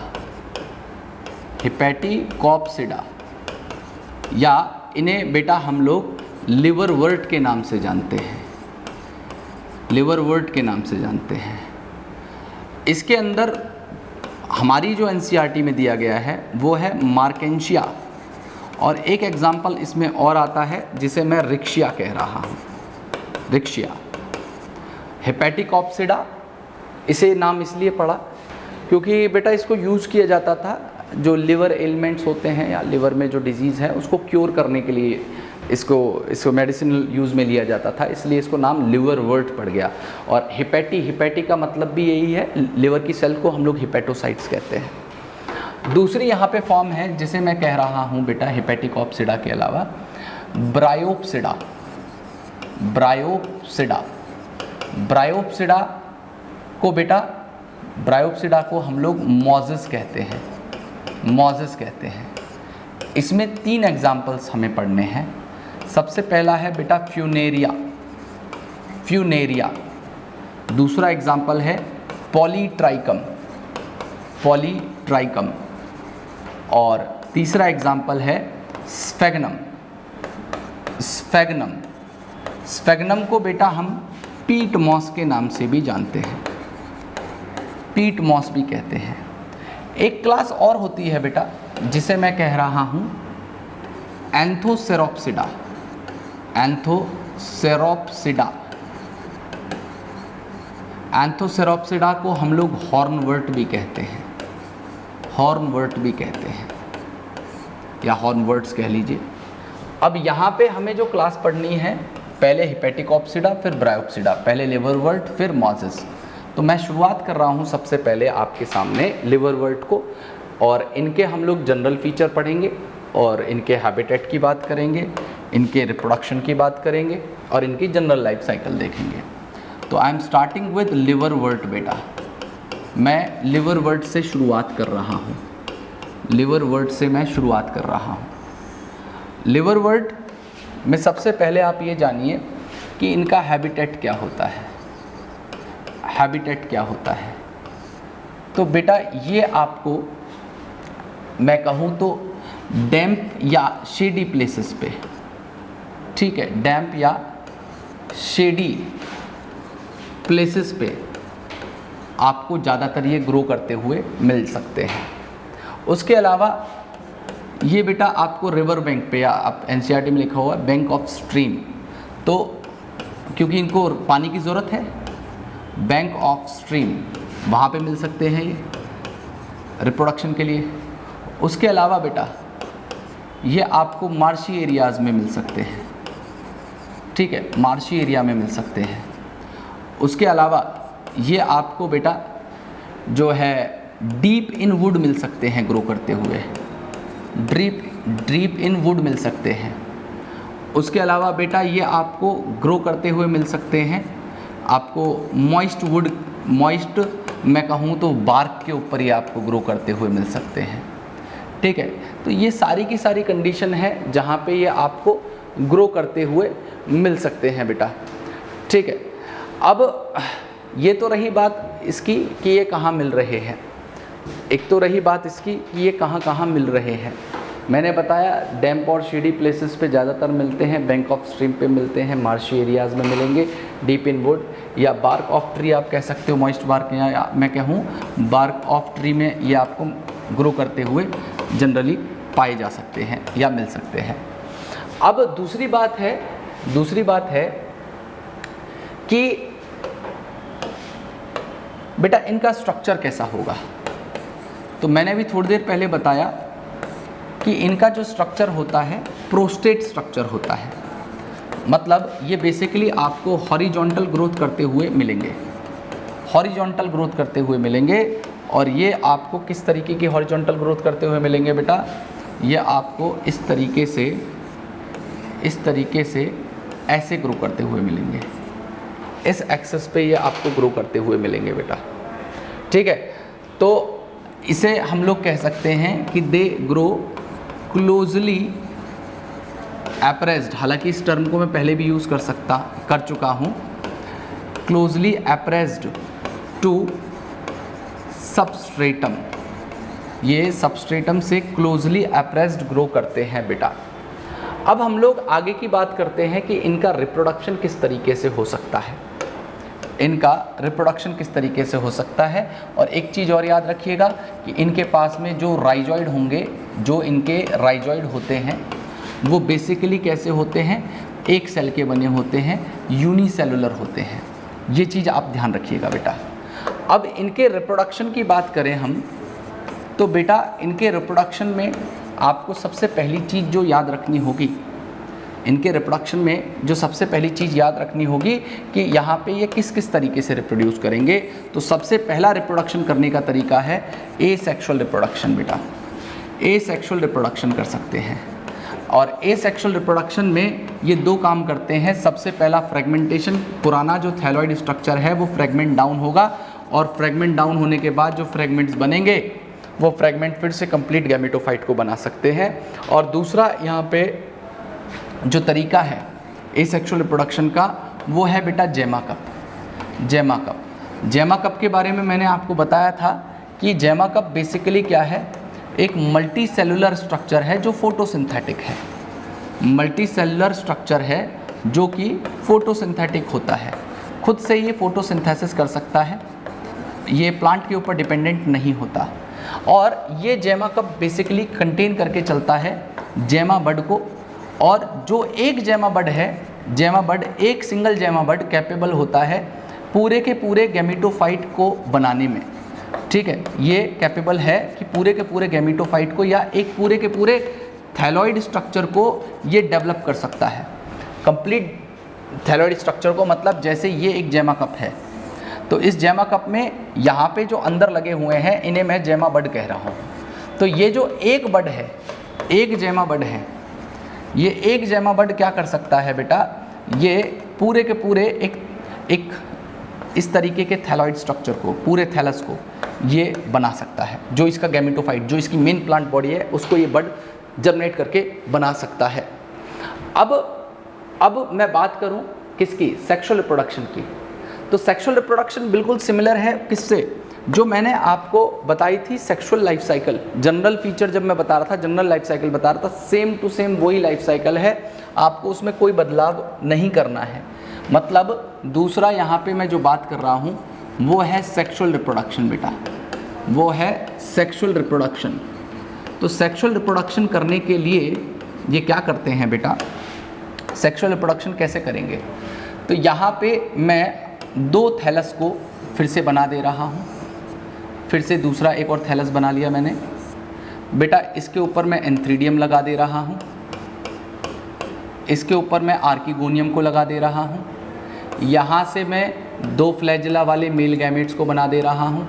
या इन्हें बेटा हम लोग लिवरवर्ट के नाम से जानते हैं, इसके अंदर हमारी जो एनसीईआरटी में दिया गया है वो है मार्केंशिया, और एक एग्जाम्पल इसमें और आता है जिसे मैं रिक्शिया कह रहा हूँ, रिक्शिया। हेपेटिकॉप्सिडा इसे नाम इसलिए पड़ा क्योंकि बेटा इसको यूज़ किया जाता था जो लिवर एलिमेंट्स होते हैं या लिवर में जो डिजीज़ है उसको क्योर करने के लिए इसको मेडिसिनल यूज़ में लिया जाता था, इसलिए इसको नाम लिवरवर्ट पड़ गया। और हिपैटी का मतलब भी यही है, लिवर की सेल को हम लोग हिपैटोसाइट्स कहते हैं। दूसरी यहाँ पे फॉर्म है जिसे मैं कह रहा हूँ बेटा हेपेटिकॉप्सिडा के अलावा ब्रायोप्सिडा को हम लोग मॉजिस कहते हैं। इसमें 3 एग्जाम्पल्स हमें पढ़ने हैं। सबसे पहला है बेटा फ्यूनेरिया, दूसरा एग्जाम्पल है पॉलीट्राइकम, और तीसरा एग्जाम्पल है स्फेगनम को बेटा हम पीट मॉस के नाम से भी जानते हैं, पीट मॉस भी कहते हैं। एक क्लास और होती है बेटा जिसे मैं कह रहा हूँ एंथोसेरोप्सिडा। एंथोसेरोप्सिडा को हम लोग हॉर्नवर्ट भी कहते हैं, या हॉर्नवर्ट्स कह लीजिए। अब यहाँ पे हमें जो क्लास पढ़नी है, पहले हिपैटिकॉप्सिडा फिर ब्रायोप्सिडा, पहले लिवरवर्ट फिर मॉजिस। तो मैं शुरुआत कर रहा हूँ सबसे पहले आपके सामने लिवरवर्ट को, और इनके हम लोग जनरल फीचर पढ़ेंगे और इनके हैबिटेट की बात करेंगे, इनके रिप्रोडक्शन की बात करेंगे और इनकी जनरल लाइफ साइकिल देखेंगे। तो I am starting with liverwort बेटा। मैं लिवरवर्ट से शुरुआत कर रहा हूँ, लिवरवर्ट में सबसे पहले आप ये जानिए कि इनका हैबिटेट क्या होता है। तो बेटा ये आपको मैं कहूँ तो डैम्प या शेडी प्लेसेस पे, ठीक है, डैम्प या शेडी प्लेसेस पे आपको ज़्यादातर ये ग्रो करते हुए मिल सकते हैं। उसके अलावा ये बेटा आपको रिवर बैंक पे, या आप एनसीईआरटी में लिखा हुआ बैंक ऑफ स्ट्रीम, तो क्योंकि इनको पानी की ज़रूरत है, बैंक ऑफ स्ट्रीम वहाँ पे मिल सकते हैं ये रिप्रोडक्शन के लिए। उसके अलावा बेटा ये आपको मार्शी एरियाज़ में मिल सकते हैं, ठीक है, मार्शी एरिया में मिल सकते हैं। उसके अलावा ये आपको बेटा जो है डीप इन वुड मिल सकते हैं ग्रो करते हुए, डीप इन वुड मिल सकते हैं। उसके अलावा बेटा ये आपको ग्रो करते हुए मिल सकते हैं आपको मॉइस्ट वुड, मॉइस्ट मैं कहूँ तो बार्क के ऊपर ये आपको ग्रो करते हुए मिल सकते हैं, ठीक है। तो ये सारी की सारी कंडीशन है जहाँ पे ये आपको ग्रो करते हुए मिल सकते हैं बेटा, ठीक है। अब ये तो रही बात इसकी कि ये कहाँ मिल रहे हैं, एक तो रही बात इसकी कि ये कहाँ कहाँ मिल रहे हैं। मैंने बताया डैम्प और शेडी प्लेसेस पे ज़्यादातर मिलते हैं, बैंक ऑफ स्ट्रीम पे मिलते हैं, मार्शी एरियाज़ में मिलेंगे, डीप इन वुड या बार्क ऑफ ट्री आप कह सकते हो, मॉइस्ट बार्क, या मैं कहूँ बार्क ऑफ ट्री में ये आपको ग्रो करते हुए जनरली पाए जा सकते हैं या मिल सकते हैं। अब दूसरी बात है कि बेटा इनका स्ट्रक्चर कैसा होगा। तो मैंने भी थोड़ी देर पहले बताया कि इनका जो स्ट्रक्चर होता है प्रोस्टेट स्ट्रक्चर होता है, मतलब ये बेसिकली आपको हॉरिजॉन्टल ग्रोथ करते हुए मिलेंगे, हॉरिजॉन्टल ग्रोथ करते हुए मिलेंगे। और ये आपको किस तरीके की हॉरिजॉन्टल ग्रोथ करते हुए मिलेंगे बेटा, ये आपको इस तरीके से ऐसे ग्रो करते हुए मिलेंगे, इस एक्सेस पे ये आपको ग्रो करते हुए मिलेंगे बेटा, ठीक है। तो इसे हम लोग कह सकते हैं कि दे ग्रो क्लोजली एप्रेस्ड, हालांकि इस टर्म को मैं पहले भी यूज़ कर चुका हूँ, क्लोजली एप्रेस्ड टू सबस्ट्रेटम, ये सबस्ट्रेटम से क्लोजली एप्रेस्ड ग्रो करते हैं बेटा। अब हम लोग आगे की बात करते हैं कि इनका रिप्रोडक्शन किस तरीके से हो सकता है, इनका रिप्रोडक्शन किस तरीके से हो सकता है। और एक चीज़ और याद रखिएगा कि इनके पास में जो राइजॉइड होंगे, जो इनके राइजॉइड होते हैं वो बेसिकली कैसे होते हैं, एक सेल के बने होते हैं, यूनिसेलुलर होते हैं, ये चीज़ आप ध्यान रखिएगा बेटा। अब इनके रिप्रोडक्शन की बात करें हम, तो बेटा इनके रिप्रोडक्शन में आपको सबसे पहली चीज़ जो याद रखनी होगी, इनके रिप्रोडक्शन में जो सबसे पहली चीज़ याद रखनी होगी कि यहाँ पे ये किस किस तरीके से रिप्रोड्यूस करेंगे। तो सबसे पहला रिप्रोडक्शन करने का तरीका है एसेक्सुअल रिप्रोडक्शन बेटा, एसेक्सुअल रिप्रोडक्शन कर सकते हैं। और एसेक्सुअल रिप्रोडक्शन में ये दो काम करते हैं। सबसे पहला फ्रेगमेंटेशन, पुराना जो थैलॉइड स्ट्रक्चर है वो फ्रेगमेंट डाउन होगा, और फ्रेगमेंट डाउन होने के बाद जो फ्रेगमेंट्स बनेंगे वो फ्रेगमेंट फिर से कंप्लीट गैमेटोफाइट को बना सकते हैं। और दूसरा यहाँ पे जो तरीका है एसेक्सुअल रिप्रोडक्शन का वो है बेटा जेमा कप। जेमा कप के बारे में मैंने आपको बताया था कि जेमा कप बेसिकली क्या है, एक मल्टी सेलुलर स्ट्रक्चर है जो फोटोसिंथेटिक है, मल्टी सेलुलर स्ट्रक्चर है जो कि फोटोसिंथेटिक होता है, खुद से ये फोटोसिंथेसिस कर सकता है, ये प्लांट के ऊपर डिपेंडेंट नहीं होता। और ये जेमा कप बेसिकली कंटेन करके चलता है जेमा बड को, और जो एक जेमा बड है, जेमा बड, एक सिंगल जेमा बड कैपेबल होता है पूरे के पूरे गैमेटोफाइट को बनाने में, ठीक है। ये कैपेबल है कि पूरे के पूरे गैमेटोफाइट को या एक पूरे के पूरे थैलॉइड स्ट्रक्चर को ये डेवलप कर सकता है, कंप्लीट थैलॉइड स्ट्रक्चर को। मतलब जैसे ये एक जेमा कप है, तो इस जेमा कप में यहाँ पे जो अंदर लगे हुए हैं इन्हें मैं जेमा बड कह रहा हूँ। तो ये जो एक बड है, एक जेमा बड है, ये एक जेमा बड क्या कर सकता है बेटा, ये पूरे के पूरे एक इस तरीके के थैलॉइड स्ट्रक्चर को, पूरे थैलस को ये बना सकता है। जो इसका गैमेटोफाइट, जो इसकी मेन प्लांट बॉडी है, उसको ये बड जर्मिनेट करके बना सकता है। अब मैं बात करूं किसकी, सेक्सुअल रिप्रोडक्शन की। तो सेक्सुअल रिप्रोडक्शन बिल्कुल सिमिलर है किससे, जो मैंने आपको बताई थी sexual life cycle, general feature जब मैं बता रहा था, जनरल लाइफ साइकिल बता रहा था, सेम टू सेम वही लाइफ साइकिल है, आपको उसमें कोई बदलाव नहीं करना है। मतलब दूसरा यहाँ पे मैं जो बात कर रहा हूँ वो है सेक्सुअल रिप्रोडक्शन बेटा, वो है सेक्सुअल रिप्रोडक्शन। तो सेक्सुअल रिप्रोडक्शन करने के लिए ये क्या करते हैं बेटा, सेक्सुअल रिप्रोडक्शन कैसे करेंगे? तो यहाँ पे मैं 2 थैलस को फिर से बना दे रहा हूँ, फिर से दूसरा एक और थैलस बना लिया मैंने बेटा। इसके ऊपर मैं एंथ्रीडियम लगा दे रहा हूँ, इसके ऊपर मैं आर्किगोनियम को लगा दे रहा हूँ, यहाँ से मैं 2 फ्लैजिला वाले मेल गैमेट्स को बना दे रहा हूँ।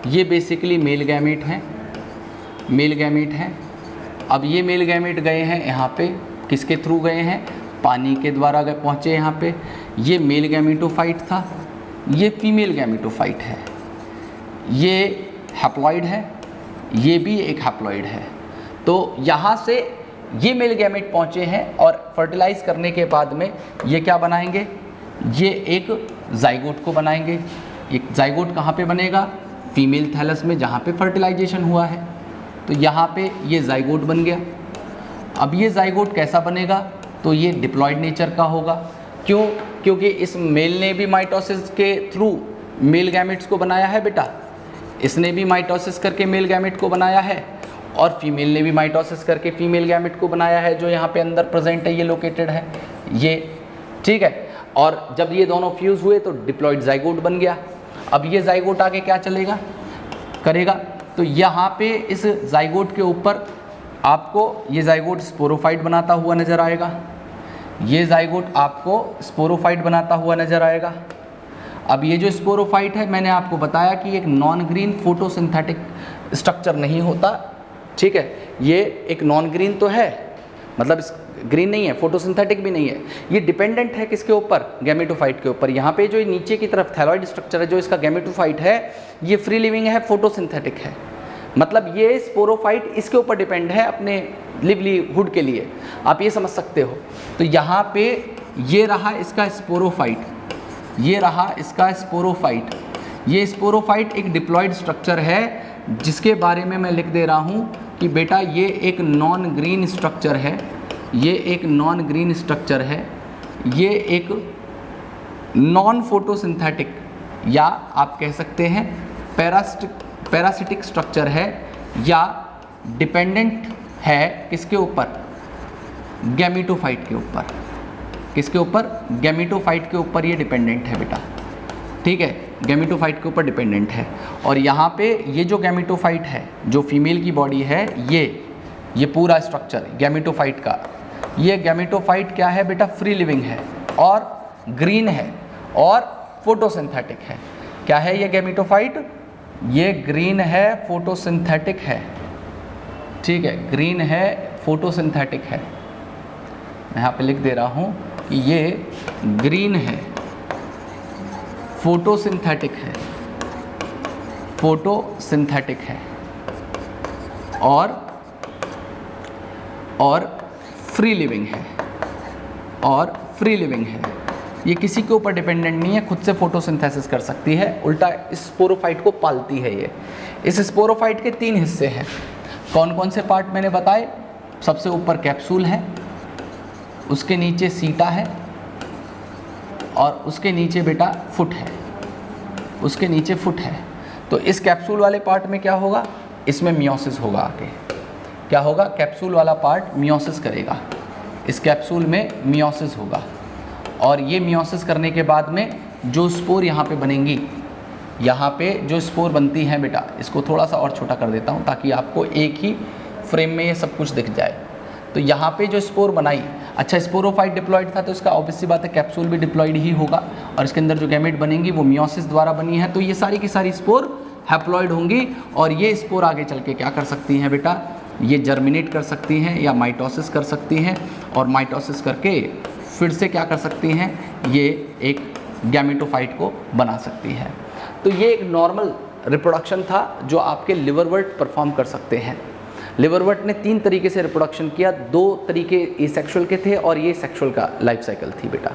ये बेसिकली मेल गैमेट हैं, मेल गैमेट हैं। अब ये मेल गैमेट गए हैं यहाँ पे, किसके थ्रू गए हैं? पानी के द्वारा गए पहुँचे यहाँ पे। ये मेल गैमेटोफाइट था, ये फीमेल गैमेटोफाइट है, ये हैप्लॉइड है, ये भी एक हैप्लॉइड है। तो यहाँ से ये मेल गैमेट पहुँचे हैं और फर्टिलाइज करने के बाद में ये क्या बनाएंगे? ये एक जाइगोट को बनाएंगे। एक जाइगोट कहाँ पे बनेगा? फीमेल थैलस में, जहाँ पे फर्टिलाइजेशन हुआ है। तो यहाँ पे ये जाइगोट बन गया। अब ये जाइगोट कैसा बनेगा? तो ये डिप्लॉयड नेचर का होगा। क्यों? क्योंकि इस मेल ने भी माइटोसिस के थ्रू मेल गैमेट्स को बनाया है बेटा, इसने भी माइटोसिस करके मेल गैमेट को बनाया है, और फीमेल ने भी माइटोसिस करके फीमेल गैमेट को बनाया है, जो यहाँ पे अंदर प्रेजेंट है, ये लोकेटेड है ये, ठीक है। और जब ये दोनों फ्यूज़ हुए तो डिप्लॉयड जाइगोट बन गया। अब ये जाइगोट आगे क्या चलेगा करेगा? तो यहाँ पे इस जाइगोट के ऊपर आपको ये जाइगोट स्पोरोफाइट बनाता हुआ नज़र आएगा, ये जाइगोट आपको स्पोरोफाइट बनाता हुआ नज़र आएगा। अब ये जो स्पोरोफाइट है, मैंने आपको बताया कि एक नॉन ग्रीन फोटोसिंथेटिक स्ट्रक्चर नहीं होता, ठीक है। ये एक नॉन ग्रीन तो है, मतलब ग्रीन नहीं है, फोटोसिंथेटिक भी नहीं है। ये डिपेंडेंट है किसके ऊपर? गैमेटोफाइट के ऊपर। यहाँ पे जो नीचे की तरफ थैलॉइड स्ट्रक्चर है, जो इसका गैमेटोफाइट है, ये फ्री लिविंग है, फोटोसिंथेटिक है। मतलब ये स्पोरोफाइट इसके ऊपर डिपेंड है अपने लिवलीहुड के लिए, आप ये समझ सकते हो। तो यहाँ पे ये रहा इसका स्पोरोफाइट, ये रहा इसका स्पोरोफाइट। ये स्पोरोफाइट एक डिप्लॉयड स्ट्रक्चर है, जिसके बारे में मैं लिख दे रहा हूँ कि बेटा ये एक नॉन ग्रीन स्ट्रक्चर है, ये एक नॉन ग्रीन स्ट्रक्चर है, ये एक नॉन फोटोसिंथेटिक या आप कह सकते हैं पैरासिटिक स्ट्रक्चर है, या डिपेंडेंट है किसके ऊपर? गैमेटोफाइट के ऊपर। किसके ऊपर? गैमेटोफाइट के ऊपर ये डिपेंडेंट है बेटा, ठीक है, गैमेटोफाइट के ऊपर डिपेंडेंट है। और यहाँ पे ये जो गैमेटोफाइट है, जो फीमेल की बॉडी है, ये पूरा स्ट्रक्चर गैमेटोफाइट का, ये गैमेटोफाइट क्या है बेटा? फ्री लिविंग है और ग्रीन है और फोटोसिंथेटिक है। क्या है ये गैमेटोफाइट? ये ग्रीन है, फोटोसिंथेटिक है, ठीक है, ग्रीन है, फोटोसिंथेटिक है। मैं यहाँ पे लिख दे रहा हूँ कि ये ग्रीन है, फोटोसिंथेटिक है, फोटोसिंथेटिक है और फ्री लिविंग है, और फ्री लिविंग है। ये किसी के ऊपर डिपेंडेंट नहीं है, खुद से फोटोसिंथेसिस कर सकती है, उल्टा इस स्पोरोफाइट को पालती है ये। इस स्पोरोफाइट के 3 हिस्से हैं। कौन कौन से पार्ट मैंने बताए? सबसे ऊपर कैप्सूल है, उसके नीचे सीटा है, और उसके नीचे बेटा फुट है, उसके नीचे फुट है। तो इस कैप्सूल वाले पार्ट में क्या होगा? इसमें मियोसिस होगा आगे। क्या होगा? कैप्सूल वाला पार्ट मियोसिस करेगा, इस कैप्सूल में मियोसिस होगा, और ये मियोसिस करने के बाद में जो स्पोर यहाँ पे बनेंगी, यहाँ पे जो स्पोर बनती हैं बेटा, इसको थोड़ा सा और छोटा कर देता हूँ ताकि आपको एक ही फ्रेम में ये सब कुछ दिख जाए। तो यहाँ पे जो स्पोर बनाई, अच्छा स्पोरोफाइट डिप्लॉयड था तो इसका ऑब्वियस सी बात है कैप्सूल भी डिप्लॉयड ही होगा, और इसके अंदर जो गैमेट बनेंगी वो मियोसिस द्वारा बनी है। तो ये सारी की सारी स्पोर हैप्लॉयड होंगी, और ये स्पोर आगे चल के क्या कर सकती हैं बेटा? ये जर्मिनेट कर सकती हैं या माइटोसिस कर सकती हैं, और माइटोसिस करके फिर से क्या कर सकती हैं? ये एक गैमेटोफाइट को बना सकती है। तो ये एक नॉर्मल रिप्रोडक्शन था जो आपके लिवरवर्ट परफॉर्म कर सकते हैं। लिवरवर्ट ने 3 तरीके से रिप्रोडक्शन किया, 2 तरीके एसेक्सुअल के थे और ये सेक्सुअल का लाइफ साइकिल थी बेटा।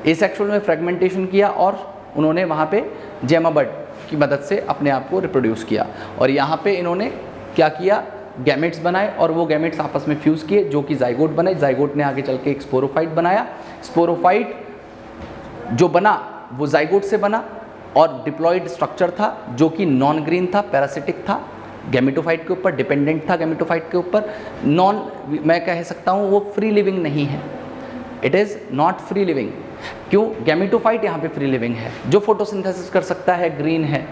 एसेक्सुअल में फ्रेगमेंटेशन किया और उन्होंने वहाँ पे जेमाबर्ड की मदद से अपने आप को रिप्रोड्यूस किया। और यहाँ पे इन्होंने क्या किया, गैमेट्स बनाए और वो गैमेट्स आपस में फ्यूज़ किए जो कि जाइगोट बने। जाइगोट ने आगे चल के एक स्पोरोफाइट बनाया। स्पोरोफाइट जो बना वो जाइगोट से बना और डिप्लॉयड स्ट्रक्चर था जो कि नॉन ग्रीन था, पैरासिटिक था, गैमेटोफाइट के ऊपर डिपेंडेंट था, गैमेटोफाइट के ऊपर नॉन, मैं कह सकता हूँ वो फ्री लिविंग नहीं है, it is not free living. क्यों? गैमेटोफाइट यहाँ पे फ्री लिविंग है, जो फोटोसिंथेसिस कर सकता है, ग्रीन है,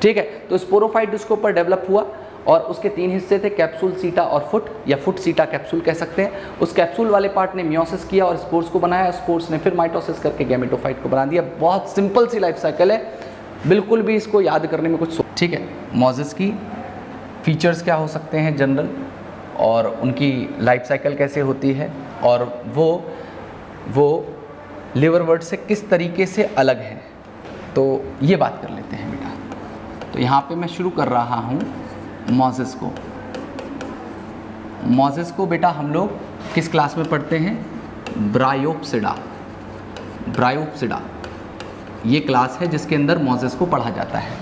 ठीक है। तो स्पोरोफाइट उसके ऊपर डेवलप हुआ और उसके 3 हिस्से थे, कैप्सूल, सीटा और फुट, या फुट सीटा कैप्सूल कह सकते हैं। उस कैप्सूल वाले पार्ट ने मियोसिस किया और स्पोर्स को बनाया, स्पोर्स ने फिर माइटोसिस करके गैमेटोफाइट को बना दिया। बहुत सिंपल सी लाइफ साइकिल है, बिल्कुल भी इसको याद करने में कुछ, ठीक है। मोजेस की फीचर्स क्या हो सकते हैं जनरल, और उनकी लाइफ साइकिल कैसे होती है, और वो लिवरवर्ट से किस तरीके से अलग है, तो ये बात कर लेते हैं बेटा। तो यहाँ पे मैं शुरू कर रहा हूँ मोजेस को। मोजेस को बेटा हम लोग किस क्लास में पढ़ते हैं? ब्रायोप्सिडा। ब्रायोप्सिडा ये क्लास है जिसके अंदर मोजेस को पढ़ा जाता है।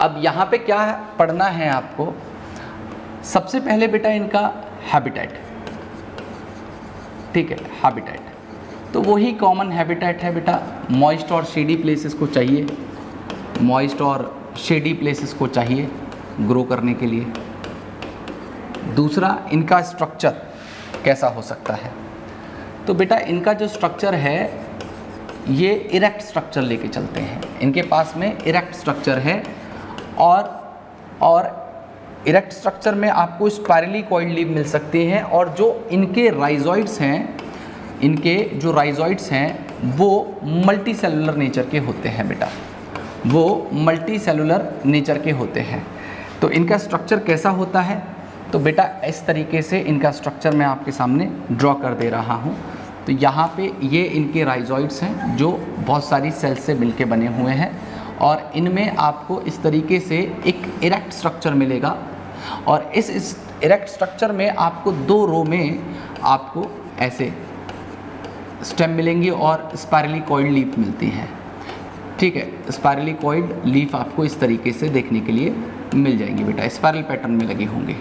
अब यहाँ पे क्या पढ़ना है आपको? सबसे पहले बेटा इनका हैबिटेट, ठीक है, हैबिटेट। तो वही कॉमन हैबिटेट है बेटा, मॉइस्ट और शेडी प्लेसेस को चाहिए, मॉइस्ट और शेडी प्लेसेस को चाहिए ग्रो करने के लिए। दूसरा, इनका स्ट्रक्चर कैसा हो सकता है? तो बेटा इनका जो स्ट्रक्चर है ये इरेक्ट स्ट्रक्चर लेके चलते हैं। इनके पास में इरेक्ट स्ट्रक्चर है और इरेक्ट स्ट्रक्चर में आपको स्पाइरली कॉइल्ड लीफ मिल सकती हैं, और जो इनके राइजॉइड्स हैं, इनके जो राइजॉइड्स हैं वो मल्टी सेलुलर नेचर के होते हैं बेटा, वो मल्टी सेलुलर नेचर के होते हैं। तो इनका स्ट्रक्चर कैसा होता है? तो बेटा इस तरीके से इनका स्ट्रक्चर मैं आपके सामने ड्रॉ कर दे रहा हूँ। तो यहाँ पे ये इनके राइजॉइड्स हैं जो बहुत सारी सेल्स से मिलके बने हुए हैं, और इनमें आपको इस तरीके से एक इरेक्ट स्ट्रक्चर मिलेगा, और इस इरेक्ट स्ट्रक्चर में आपको 2 रो में आपको ऐसे स्टेम मिलेंगी और स्पाइरली कॉइल्ड लीफ मिलती हैं, ठीक है। स्पाइरली कॉइल्ड लीफ आपको इस तरीके से देखने के लिए मिल जाएंगी बेटा, स्पाइरल पैटर्न में लगी होंगी,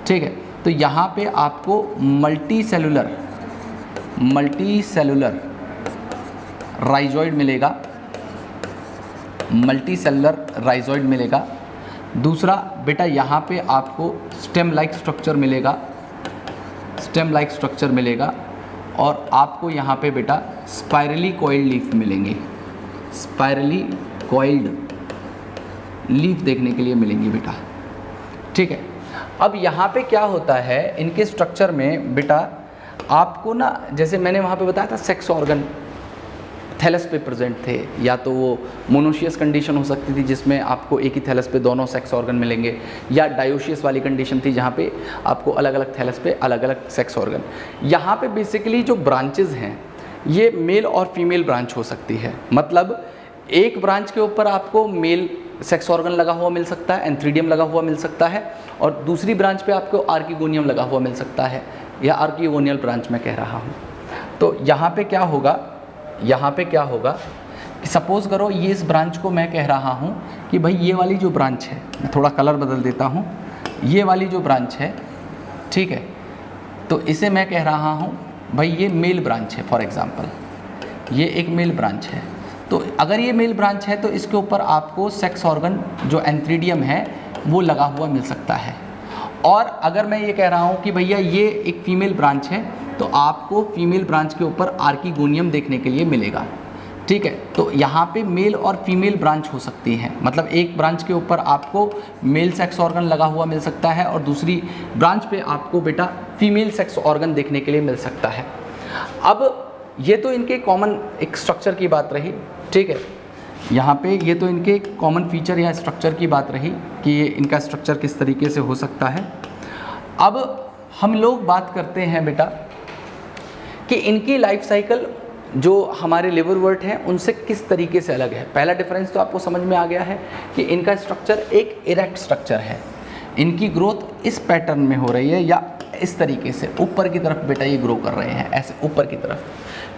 ठीक है। तो यहाँ पे आपको मल्टी सेलुलर राइजॉइड मिलेगा, मल्टी सेलुलर राइजॉइड मिलेगा। दूसरा बेटा यहाँ पे आपको स्टेम लाइक स्ट्रक्चर मिलेगा, स्टेम लाइक स्ट्रक्चर मिलेगा, और आपको यहाँ पे बेटा स्पाइरली कॉइल्ड लीफ मिलेंगे, स्पाइरली कॉइल्ड लीफ देखने के लिए मिलेंगी बेटा, ठीक है। अब यहाँ पे क्या होता है इनके स्ट्रक्चर में बेटा, आपको ना जैसे मैंने वहाँ पे बताया था सेक्स ऑर्गन थैलस पे प्रेजेंट थे, या तो वो मोनोशियस कंडीशन हो सकती थी जिसमें आपको एक ही थैलस पे दोनों सेक्स ऑर्गन मिलेंगे, या डायोशियस वाली कंडीशन थी जहाँ पे आपको अलग अलग थैलस पे अलग अलग सेक्स ऑर्गन। यहाँ पे बेसिकली जो ब्रांचेस हैं ये मेल और फीमेल ब्रांच हो सकती है, मतलब एक ब्रांच के ऊपर आपको मेल सेक्स ऑर्गन लगा हुआ मिल सकता है, एंथ्रीडियम लगा हुआ मिल सकता है, और दूसरी ब्रांच पे आपको आर्किगोनियम लगा हुआ मिल सकता है, या आर्किगोनियल ब्रांच मैं कह रहा हूँ। तो यहाँ पे क्या होगा, यहाँ पे क्या होगा कि सपोज़ करो ये इस ब्रांच को मैं कह रहा हूँ कि भाई ये वाली जो ब्रांच है, मैं थोड़ा कलर बदल देता हूँ, ये वाली जो ब्रांच है, ठीक है, तो इसे मैं कह रहा हूँ भाई ये मेल ब्रांच है, फॉर एग्ज़ाम्पल ये एक मेल ब्रांच है। तो अगर ये मेल ब्रांच है तो इसके ऊपर आपको सेक्स ऑर्गन जो एंथ्रीडियम है वो लगा हुआ मिल सकता है। और अगर मैं ये कह रहा हूँ कि भैया ये एक फीमेल ब्रांच है तो आपको फीमेल ब्रांच के ऊपर आर्किगोनियम देखने के लिए मिलेगा, ठीक है। तो यहाँ पे मेल और फीमेल ब्रांच हो सकती हैं, मतलब एक ब्रांच के ऊपर आपको मेल सेक्स ऑर्गन लगा हुआ मिल सकता है और दूसरी ब्रांच पे आपको बेटा फीमेल सेक्स ऑर्गन देखने के लिए मिल सकता है। अब ये तो इनके कॉमन एक स्ट्रक्चर की बात रही, ठीक है। यहाँ पे ये तो इनके कॉमन फीचर या स्ट्रक्चर की बात रही कि ये इनका स्ट्रक्चर किस तरीके से हो सकता है। अब हम लोग बात करते हैं बेटा कि इनकी लाइफ साइकिल जो हमारे लिवरवर्ट हैं उनसे किस तरीके से अलग है। पहला डिफरेंस तो आपको समझ में आ गया है कि इनका स्ट्रक्चर एक इरेक्ट स्ट्रक्चर है, इनकी ग्रोथ इस पैटर्न में हो रही है या इस तरीके से ऊपर की तरफ बेटा ये ग्रो कर रहे हैं, ऐसे ऊपर की तरफ,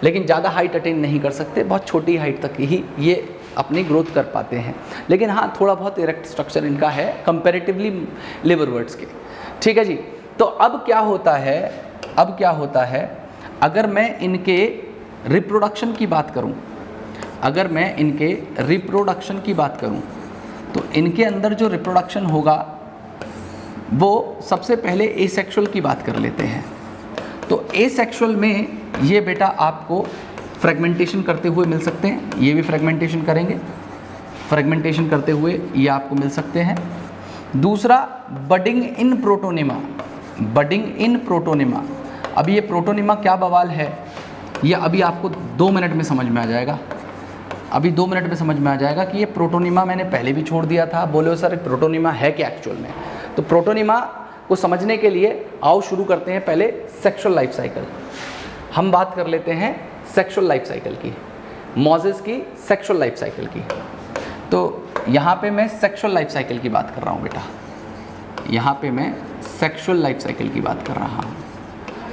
लेकिन ज़्यादा हाइट अटेन नहीं कर सकते, बहुत छोटी हाइट तक ही ये अपनी ग्रोथ कर पाते हैं। लेकिन हाँ, थोड़ा बहुत इरेक्ट स्ट्रक्चर इनका है कंपैरेटिवली लिवरवर्ट्स के। ठीक है जी। तो अब क्या होता है, अगर मैं इनके रिप्रोडक्शन की बात करूं, तो इनके अंदर जो रिप्रोडक्शन होगा वो सबसे पहले एसेक्सुअल की बात कर लेते हैं। तो एसेक्सुअल में ये बेटा आपको फ्रेगमेंटेशन करते हुए मिल सकते हैं, ये भी फ्रेगमेंटेशन करेंगे, फ्रेगमेंटेशन करते हुए ये आपको मिल सकते हैं। दूसरा बडिंग इन प्रोटोनिमा। अब ये प्रोटोनिमा क्या बवाल है, ये अभी आपको 2 मिनट में समझ में आ जाएगा। कि ये प्रोटोनिमा मैंने पहले भी छोड़ दिया था। बोले सर प्रोटोनिमा है क्या एक्चुअल में? तो प्रोटोनिमा को समझने के लिए आओ शुरू करते हैं पहले सेक्सुअल लाइफ साइकिल। हम बात कर लेते हैं सेक्सुअल लाइफ साइकिल की, मोजेस की सेक्सुअल लाइफ साइकिल की। तो यहाँ पे मैं सेक्सुअल लाइफ साइकिल की बात कर रहा हूँ बेटा,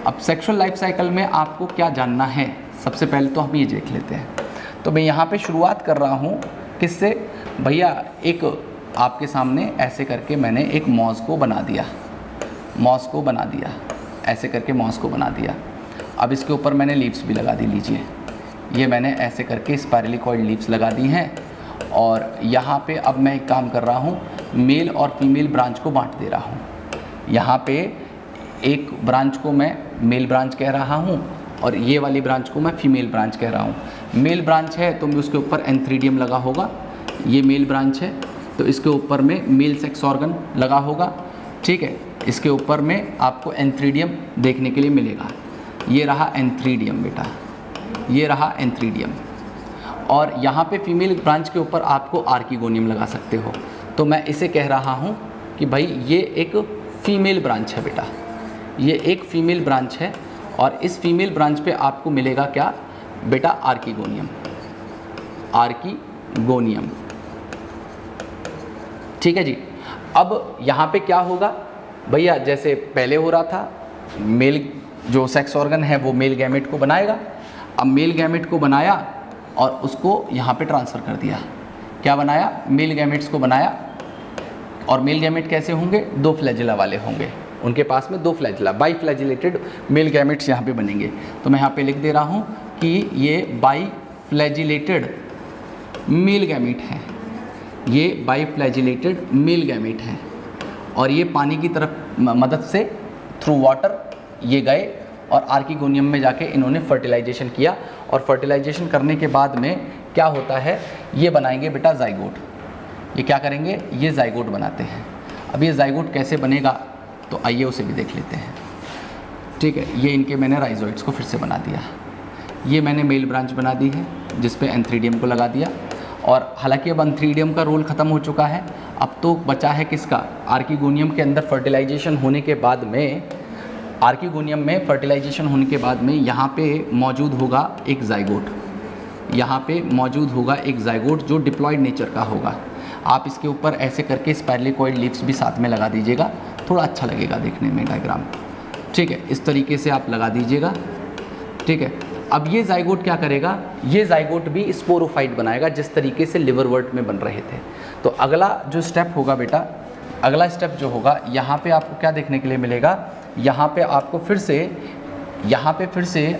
अब सेक्सुअल लाइफ साइकिल में आपको क्या जानना है, सबसे पहले तो हम ये देख लेते हैं। तो मैं यहाँ पे शुरुआत कर रहा हूँ किससे भैया, एक आपके सामने ऐसे करके मैंने एक मॉस को बना दिया, ऐसे करके मॉस को बना दिया। अब इसके ऊपर मैंने लीव्स भी लगा दी। लीजिए, ये मैंने ऐसे करके स्पाइरलिकॉइड लीव्स लगा दी हैं। और यहाँ पे अब मैं एक काम कर रहा हूँ, मेल और फीमेल ब्रांच को बांट दे रहा हूँ। यहाँ पे एक ब्रांच को मैं मेल ब्रांच कह रहा हूँ और ये वाली ब्रांच को मैं फीमेल ब्रांच कह रहा हूँ। मेल ब्रांच है तो मैं उसके ऊपर एंथ्रीडियम लगा होगा, ये मेल ब्रांच है तो इसके ऊपर में मेल सेक्स ऑर्गन लगा होगा। ठीक है, इसके ऊपर में आपको एंथ्रीडियम देखने के लिए मिलेगा। ये रहा एंथ्रीडियम बेटा, ये रहा एंथ्रीडियम। और यहाँ पे फीमेल ब्रांच के ऊपर आपको आर्किगोनियम लगा सकते हो। तो मैं इसे कह रहा हूँ कि भाई ये एक फीमेल ब्रांच है बेटा, ये एक फीमेल ब्रांच है। और इस फीमेल ब्रांच पे आपको मिलेगा क्या बेटा, आर्किगोनियम। ठीक है जी। अब यहाँ पे क्या होगा भैया, जैसे पहले हो रहा था, मेल जो सेक्स ऑर्गन है वो मेल गैमेट को बनाएगा। अब मेल गैमेट को बनाया और उसको यहाँ पे ट्रांसफ़र कर दिया। क्या बनाया, मेल गैमेट्स को बनाया। और मेल गैमेट कैसे होंगे, 2 फ्लैजिला वाले होंगे, उनके पास में 2 flagella, by flagellated male gametes यहाँ पे बनेंगे। तो मैं यहाँ पे लिख दे रहा हूँ कि ये बाई फ्लैजिलेटेड मेल गैमेट है, ये बाई फ्लैजिलेटेड मेल गैमेट है। और ये पानी की तरफ मदद से थ्रू वाटर ये गए और आर्किगोनियम में जाके इन्होंने फर्टिलाइजेशन किया। और फर्टिलाइजेशन करने के बाद में क्या होता है, ये बनाएंगे बेटा जाइगोट। ये क्या करेंगे, ये जाइगोट बनाते हैं। अब ये जाइगोट कैसे बनेगा, तो आइए उसे भी देख लेते हैं। ठीक है, ये इनके मैंने राइजोइड्स को फिर से बना दिया। ये मैंने मेल ब्रांच बना दी है जिस पे एंथ्रीडियम को लगा दिया। और हालांकि अब एंथ्रीडियम का रोल ख़त्म हो चुका है, अब तो बचा है किसका, आर्किगोनियम के अंदर फर्टिलाइजेशन होने के बाद में, आर्किगोनियम में फर्टिलाइजेशन होने के बाद में यहाँ पे मौजूद होगा एक जाइगोट, यहाँ पे मौजूद होगा एक जाइगोट जो डिप्लॉयड नेचर का होगा। आप इसके ऊपर ऐसे करके स्पाइरलिकॉइड लीव्स भी साथ में लगा दीजिएगा, थोड़ा अच्छा लगेगा देखने में डायग्राम। ठीक है, इस तरीके से आप लगा दीजिएगा। ठीक है, अब ये जाइगोट क्या करेगा, ये जाइगोट भी स्पोरोफाइट बनाएगा जिस तरीके से लिवरवर्ट में बन रहे थे। तो अगला जो स्टेप होगा बेटा, अगला स्टेप जो होगा, यहाँ पे आपको क्या देखने के लिए मिलेगा, यहाँ पे आपको फिर से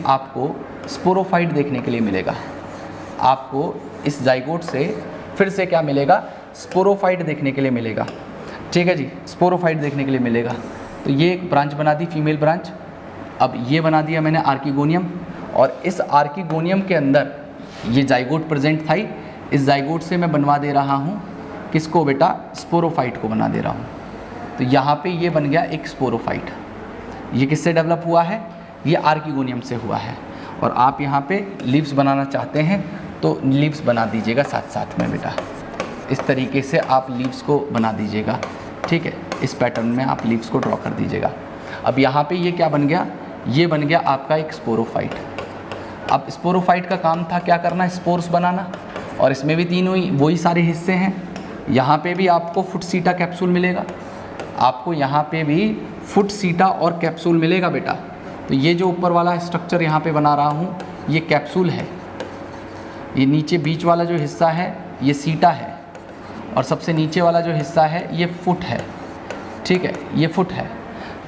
आपको स्पोरोफाइट देखने के लिए मिलेगा। आपको इस जाइगोट से फिर से क्या मिलेगा, स्पोरोफाइट देखने के लिए मिलेगा। ठीक है जी, स्पोरोफाइट देखने के लिए मिलेगा। तो ये एक ब्रांच बना दी, फीमेल ब्रांच। अब ये बना दिया मैंने आर्किगोनियम, और इस आर्किगोनियम के अंदर ये जाइगोट प्रेजेंट था ही। इस जाइगोट से मैं बनवा दे रहा हूँ किसको बेटा, स्पोरोफाइट को बना दे रहा हूँ। तो यहाँ पे ये बन गया एक स्पोरोफाइट। ये किससे डेवलप हुआ है, ये आर्किगोनियम से हुआ है। और आप यहाँ पे लीव्स बनाना चाहते हैं तो लीव्स बना दीजिएगा साथ साथ में बेटा, इस तरीके से आप लीव्स को बना दीजिएगा। ठीक है, इस पैटर्न में आप लीव्स को ड्रॉ कर दीजिएगा। अब यहाँ पे ये क्या बन गया, ये बन गया आपका एक स्पोरोफाइट। अब स्पोरोफाइट का काम था क्या करना, स्पोर्स बनाना। और इसमें भी तीनों ही वही सारे हिस्से हैं। यहाँ पे भी आपको फुट सीटा कैप्सूल मिलेगा, आपको यहाँ पे भी फुट सीटा और कैप्सूल मिलेगा बेटा। तो ये जो ऊपर वाला स्ट्रक्चर यहाँ पे बना रहा हूँ, ये कैप्सूल है। ये नीचे बीच वाला जो हिस्सा है ये सीटा है, और सबसे नीचे वाला जो हिस्सा है ये फुट है, ठीक है, ये फुट है।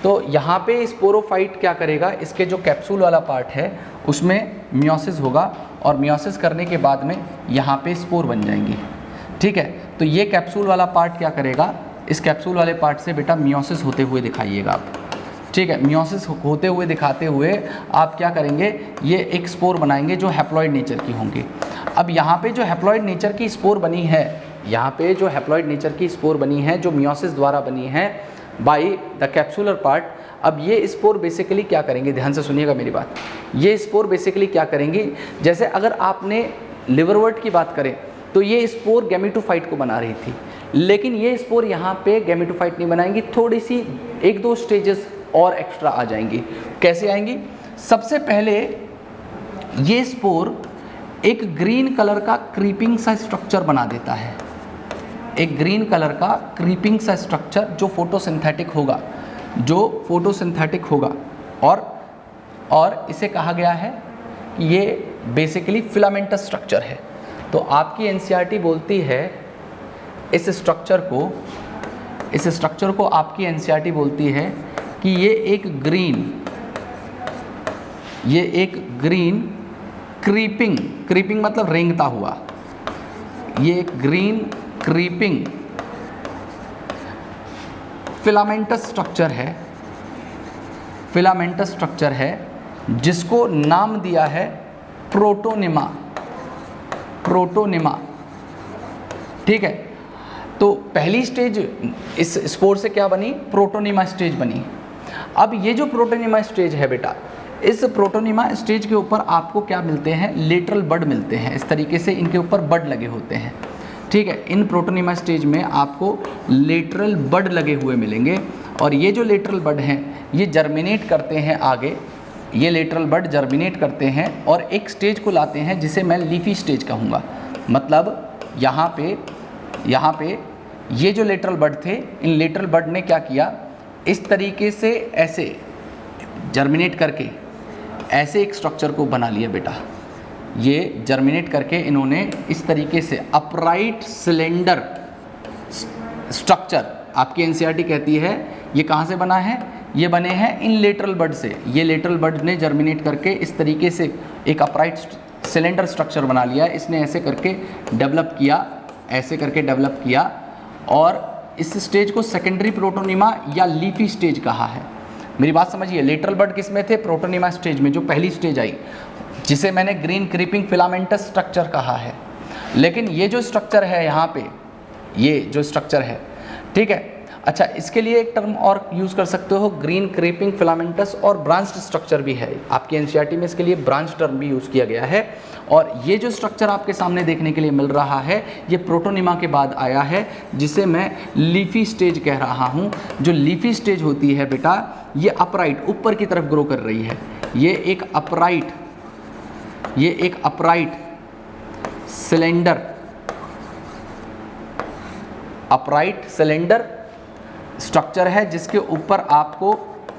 तो यहाँ पे स्पोरोफाइट क्या करेगा, इसके जो कैप्सूल वाला पार्ट है उसमें मियोसिस होगा, और मियोसिस करने के बाद में यहाँ पे स्पोर बन जाएंगी, ठीक है। तो ये कैप्सूल वाला पार्ट क्या करेगा, इस कैप्सूल वाले पार्ट से बेटा मियोसिस होते हुए दिखाइएगा आप, ठीक है। मियोसिस होते हुए दिखाते हुए आप क्या करेंगे, ये एक स्पोर बनाएंगे जो हैप्लॉइड नेचर की होंगी। अब यहाँ पे जो हैप्लॉइड नेचर की स्पोर बनी है, यहाँ पे जो हैप्लॉइड नेचर की स्पोर बनी है जो मियोसिस द्वारा बनी है बाय द कैप्सुलर पार्ट, अब ये स्पोर बेसिकली क्या करेंगे, ध्यान से सुनिएगा मेरी बात, ये स्पोर बेसिकली क्या करेंगी, जैसे अगर आपने लिवरवर्ट की बात करें तो ये स्पोर गैमेटोफाइट को बना रही थी, लेकिन ये स्पोर यहाँ पे गैमेटोफाइट नहीं बनाएंगी, थोड़ी सी 1-2 स्टेजेस और एक्स्ट्रा आ जाएंगी। कैसे आएंगी, सबसे पहले ये स्पोर एक ग्रीन कलर का क्रीपिंग सा स्ट्रक्चर बना देता है, एक ग्रीन कलर का क्रीपिंग सा स्ट्रक्चर जो फोटोसिंथेटिक होगा, जो फोटोसिंथेटिक होगा, और इसे कहा गया है कि ये बेसिकली फिलामेंटस स्ट्रक्चर है। तो आपकी एनसीईआरटी बोलती है इस स्ट्रक्चर को आपकी एनसीईआरटी बोलती है कि ये एक ग्रीन क्रीपिंग मतलब रेंगता हुआ, ये एक ग्रीन क्रीपिंग फिलामेंटस स्ट्रक्चर है जिसको नाम दिया है प्रोटोनिमा, ठीक है। तो पहली स्टेज इस स्पोर से क्या बनी, प्रोटोनिमा स्टेज बनी। अब ये जो प्रोटोनिमा स्टेज है बेटा, इस प्रोटोनिमा स्टेज के ऊपर आपको क्या मिलते हैं, लेटरल बड मिलते हैं, इस तरीके से इनके ऊपर बड लगे होते हैं, ठीक है। इन प्रोटोनिमा स्टेज में आपको लेटरल बड लगे हुए मिलेंगे, और ये जो लेटरल बड हैं ये जर्मिनेट करते हैं आगे, ये लेटरल बड जर्मिनेट करते हैं और एक स्टेज को लाते हैं जिसे मैं लीफी स्टेज कहूँगा। मतलब यहाँ पे ये जो लेटरल बड थे, इन लेटरल बड ने क्या किया, इस तरीके से ऐसे जर्मिनेट करके ऐसे एक स्ट्रक्चर को बना लिया बेटा। ये जर्मिनेट करके इन्होंने इस तरीके से अपराइट सिलेंडर स्ट्रक्चर, आपकी एनसीईआरटी कहती है ये कहाँ से बना है, ये बने हैं इन लेटरल बड से। ये लेटरल बड ने जर्मिनेट करके इस तरीके से एक अपराइट सिलेंडर स्ट्रक्चर बना लिया, इसने ऐसे करके डेवलप किया, और इस स्टेज को सेकेंडरी प्रोटोनिमा या लीफी स्टेज कहा है। मेरी बात समझिए, लेटरल बड किस में थे, प्रोटोनिमा स्टेज में, जो पहली स्टेज आई जिसे मैंने ग्रीन क्रीपिंग फिलामेंटस स्ट्रक्चर कहा है। लेकिन ये जो स्ट्रक्चर है यहाँ पे, ये जो स्ट्रक्चर है, ठीक है। अच्छा, इसके लिए एक टर्म और यूज़ कर सकते हो, ग्रीन क्रीपिंग फिलामेंटस, और ब्रांच्ड स्ट्रक्चर भी है आपकी एनसीईआरटी में, इसके लिए ब्रांच टर्म भी यूज़ किया गया है। और ये जो स्ट्रक्चर आपके सामने देखने के लिए मिल रहा है, ये प्रोटोनिमा के बाद आया है, जिसे मैं लीफी स्टेज कह रहा हूँ। जो लीफी स्टेज होती है बेटा, ये अपराइट ऊपर की तरफ ग्रो कर रही है, ये एक अपराइट सिलेंडर स्ट्रक्चर है जिसके ऊपर आपको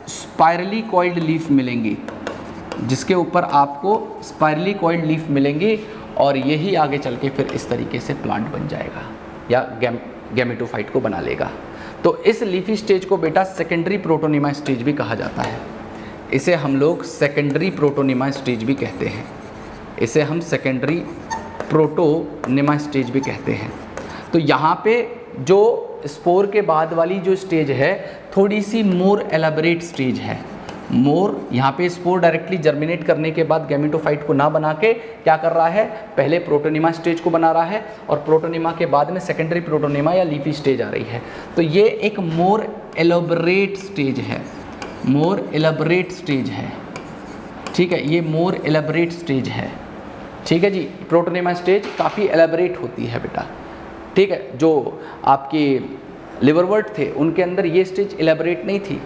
स्पाइरली कॉइल्ड लीफ मिलेंगी, और यही आगे चल के फिर इस तरीके से प्लांट बन जाएगा या गैमेटोफाइट को बना लेगा। तो इस लीफी स्टेज को बेटा सेकेंडरी प्रोटोनिमा स्टेज भी कहा जाता है। इसे हम लोग सेकेंडरी प्रोटोनिमा स्टेज भी कहते हैं, इसे हम सेकेंडरी प्रोटोनिमा स्टेज भी कहते हैं। तो यहाँ पे जो स्पोर के बाद वाली जो स्टेज है, थोड़ी सी मोर एलाबरेट स्टेज है। यहाँ पे स्पोर डायरेक्टली जर्मिनेट करने के बाद गैमेटोफाइट को ना बना के क्या कर रहा है, पहले प्रोटोनिमा स्टेज को बना रहा है, और प्रोटोनिमा के बाद में सेकेंडरी प्रोटोनिमा या लीफी स्टेज आ रही है। तो ये एक मोर एलाबरेट स्टेज है, ठीक है, ये मोर एलाबरेट स्टेज है, ठीक है जी। प्रोटोनिमा स्टेज काफ़ी एलाबरेट होती है बेटा, ठीक है। जो आपके लिवरवर्ट थे उनके अंदर ये स्टेज एलाबरेट नहीं थी,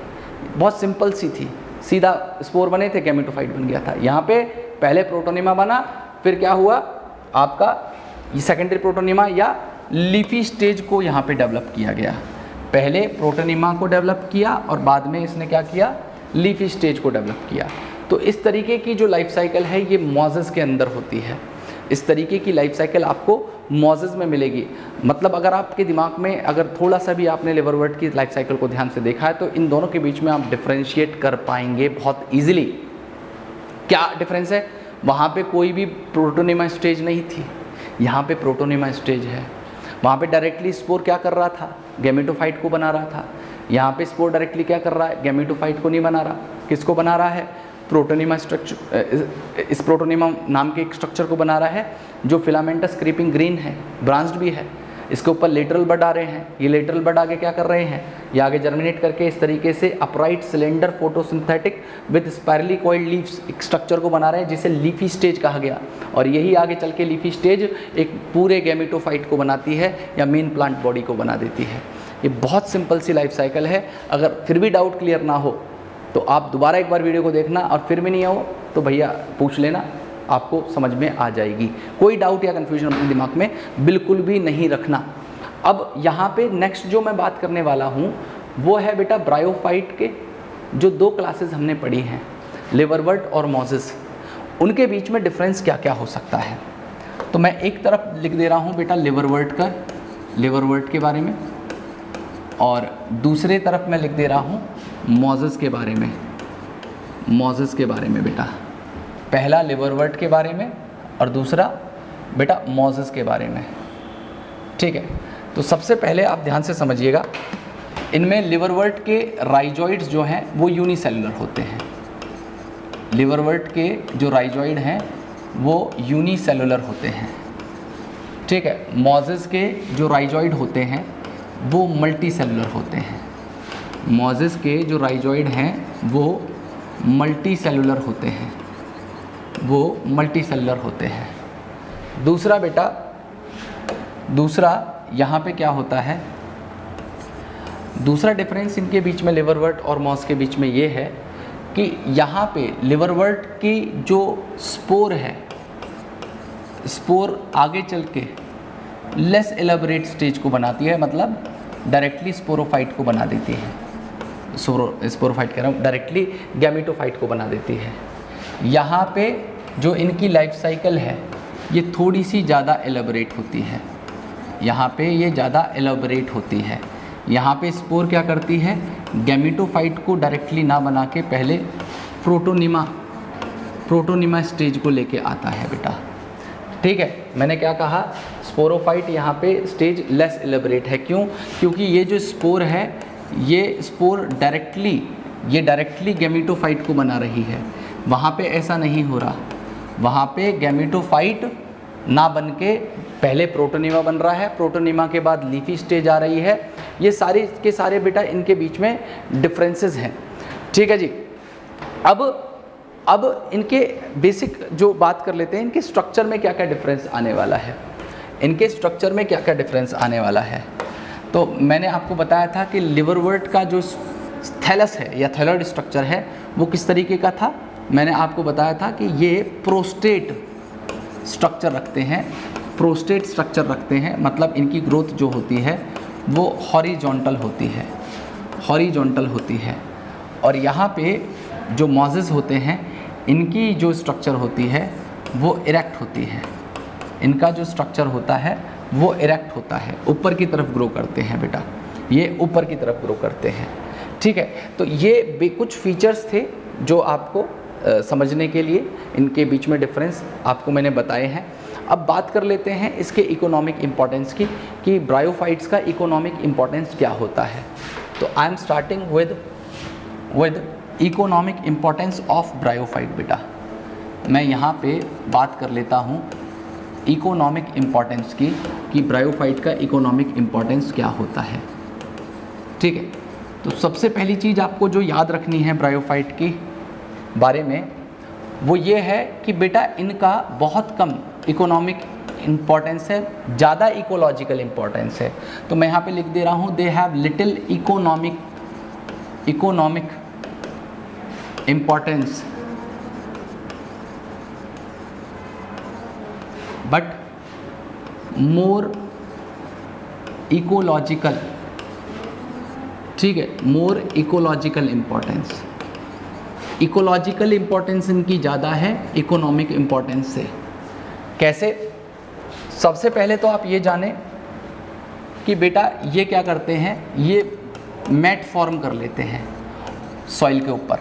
बहुत सिंपल सी थी, सीधा स्पोर बने थे, गैमेटोफाइट बन गया था। यहाँ पे पहले प्रोटोनिमा बना, फिर क्या हुआ आपका, ये सेकेंडरी प्रोटोनिमा या लीफी स्टेज को यहाँ पे डेवलप किया गया। पहले प्रोटोनिमा को डेवलप किया और बाद में इसने क्या किया, लीफी स्टेज को डेवलप किया। तो इस तरीके की जो लाइफ साइकिल है ये मोजेस के अंदर होती है। इस तरीके की लाइफ साइकिल आपको मॉजेस में मिलेगी। मतलब अगर आपके दिमाग में अगर थोड़ा सा भी आपने लिवरवर्ट की लाइफ साइकिल को ध्यान से देखा है तो इन दोनों के बीच में आप डिफरेंशिएट कर पाएंगे बहुत ईजिली। क्या डिफरेंस है? वहाँ पे कोई भी प्रोटोनिमा स्टेज नहीं थी, यहाँ पे प्रोटोनिमा स्टेज है। वहाँ पे डायरेक्टली स्पोर क्या कर रहा था? गैमेटोफाइट को बना रहा था। यहाँ पे स्पोर डायरेक्टली क्या कर रहा है? गैमेटोफाइट को नहीं बना रहा। किसको बना रहा है? प्रोटोनिमा स्ट्रक्चर, इस प्रोटोनिमा नाम के एक स्ट्रक्चर को बना रहा है जो फिलामेंटस क्रीपिंग ग्रीन है, ब्रांच्ड भी है। इसके ऊपर लेटरल बड आ रहे हैं। ये लेटरल बड आगे क्या कर रहे हैं? ये आगे जर्मिनेट करके इस तरीके से upright cylinder photosynthetic with spirally coiled leaves एक स्ट्रक्चर को बना रहे हैं जिसे लीफी स्टेज कहा गया। और यही आगे चल के लीफी स्टेज एक पूरे गैमेटोफाइट को बनाती है या मेन प्लांट बॉडी को बना देती है। ये बहुत सिंपल सी लाइफ साइकिल है। अगर फिर भी डाउट क्लियर ना हो तो आप दोबारा एक बार वीडियो को देखना, और फिर भी नहीं हो तो भैया पूछ लेना, आपको समझ में आ जाएगी। कोई डाउट या कन्फ्यूजन अपने दिमाग में बिल्कुल भी नहीं रखना। अब यहाँ पे नेक्स्ट जो मैं बात करने वाला हूँ वो है बेटा ब्रायोफाइट के जो दो क्लासेस हमने पढ़ी हैं, लिवरवर्ट और मॉजेस, उनके बीच में डिफरेंस क्या क्या हो सकता है। तो मैं एक तरफ लिख दे रहा हूँ बेटा लिवरवर्ट के बारे में, और दूसरे तरफ मैं लिख दे रहा हूँ मॉजेस के बारे में बेटा। पहला लिवरवर्ट के बारे में और दूसरा बेटा मॉजेस के बारे में। ठीक है, तो सबसे पहले आप ध्यान से समझिएगा, इनमें लिवरवर्ट के राइजॉइड्स जो हैं वो यूनिसेलुलर होते हैं। लिवरवर्ट के जो राइजॉइड हैं वो यूनिसेलुलर होते हैं। ठीक है, मॉजेस के जो राइजॉइड होते हैं वो मल्टी सेलुलर होते हैं। मॉजेस के जो राइजॉइड हैं वो मल्टी सेलुलर होते हैं। दूसरा बेटा, यहाँ पे क्या होता है, दूसरा डिफरेंस इनके बीच में लिवरवर्ट और मॉस के बीच में ये है कि यहाँ पे लिवरवर्ट की जो स्पोर है, स्पोर आगे चल के लेस एलाबोरेट स्टेज को बनाती है, मतलब डायरेक्टली स्पोरोफाइट को बना देती है। स्पोरोफाइट कह रहा हूँ, डायरेक्टली गैमेटोफाइट को बना देती है। यहाँ पे जो इनकी लाइफ साइकिल है ये थोड़ी सी ज़्यादा एलाबोरेट होती है। यहाँ पे ये ज़्यादा एलाबोरेट होती है। यहाँ पे स्पोर क्या करती है? गैमेटोफाइट को डायरेक्टली ना बना के पहले प्रोटोनिमा स्टेज को लेके आता है बेटा। ठीक है, मैंने क्या कहा? स्पोरोफाइट यहाँ पे स्टेज लेस एलाबोरेट है। क्यों? क्योंकि ये जो स्पोर है ये स्पोर डायरेक्टली गैमेटोफाइट को बना रही है। वहाँ पे ऐसा नहीं हो रहा, वहाँ पे गैमेटोफाइट ना बन के पहले प्रोटोनिमा बन रहा है, प्रोटोनिमा के बाद लीफी स्टेज आ रही है। ये सारे के सारे बेटा इनके बीच में डिफरेंसेस हैं। ठीक है जी, अब इनके बेसिक जो बात कर लेते हैं, इनके स्ट्रक्चर में क्या क्या डिफरेंस आने वाला है। तो मैंने आपको बताया था कि लिवरवर्ट का जो थैलस है या थैलॉइड स्ट्रक्चर है वो किस तरीके का था। मैंने आपको बताया था कि ये प्रोस्टेट स्ट्रक्चर रखते हैं, मतलब इनकी ग्रोथ जो होती है वो हॉरिजॉन्टल होती है। और यहाँ पे जो मॉजेस होते हैं इनकी जो स्ट्रक्चर होती है वो इरेक्ट होती है। इनका जो स्ट्रक्चर होता है वो इरेक्ट होता है, ऊपर की तरफ ग्रो करते हैं बेटा, ये ऊपर की तरफ ग्रो करते हैं। ठीक है, तो ये कुछ फीचर्स थे जो आपको समझने के लिए इनके बीच में डिफरेंस आपको मैंने बताए हैं। अब बात कर लेते हैं इसके इकोनॉमिक इम्पोर्टेंस की, कि ब्रायोफाइट्स का इकोनॉमिक इम्पोर्टेंस क्या होता है। तो I am starting with economic importance of bryophyte बेटा। मैं यहाँ पे बात कर लेता हूँ इकोनॉमिक इम्पोर्टेंस की, कि ब्रायोफाइट का इकोनॉमिक इम्पोर्टेंस क्या होता है। ठीक है, तो सबसे पहली चीज़ आपको जो याद रखनी है ब्रायोफाइट की बारे में वो ये है कि बेटा इनका बहुत कम इकोनॉमिक इम्पोर्टेंस है, ज़्यादा इकोलॉजिकल इम्पोर्टेंस है। तो मैं यहाँ पे लिख दे रहा हूँ, they have little economic importance but more ecological. ठीक है, मोर इकोलॉजिकल इम्पोर्टेंस। इकोलॉजिकल इम्पोर्टेंस इनकी ज़्यादा है इकोनॉमिक इम्पोर्टेंस से। कैसे? सबसे पहले तो आप ये जानें कि बेटा ये क्या करते हैं, ये मैट फॉर्म कर लेते हैं सॉइल के ऊपर,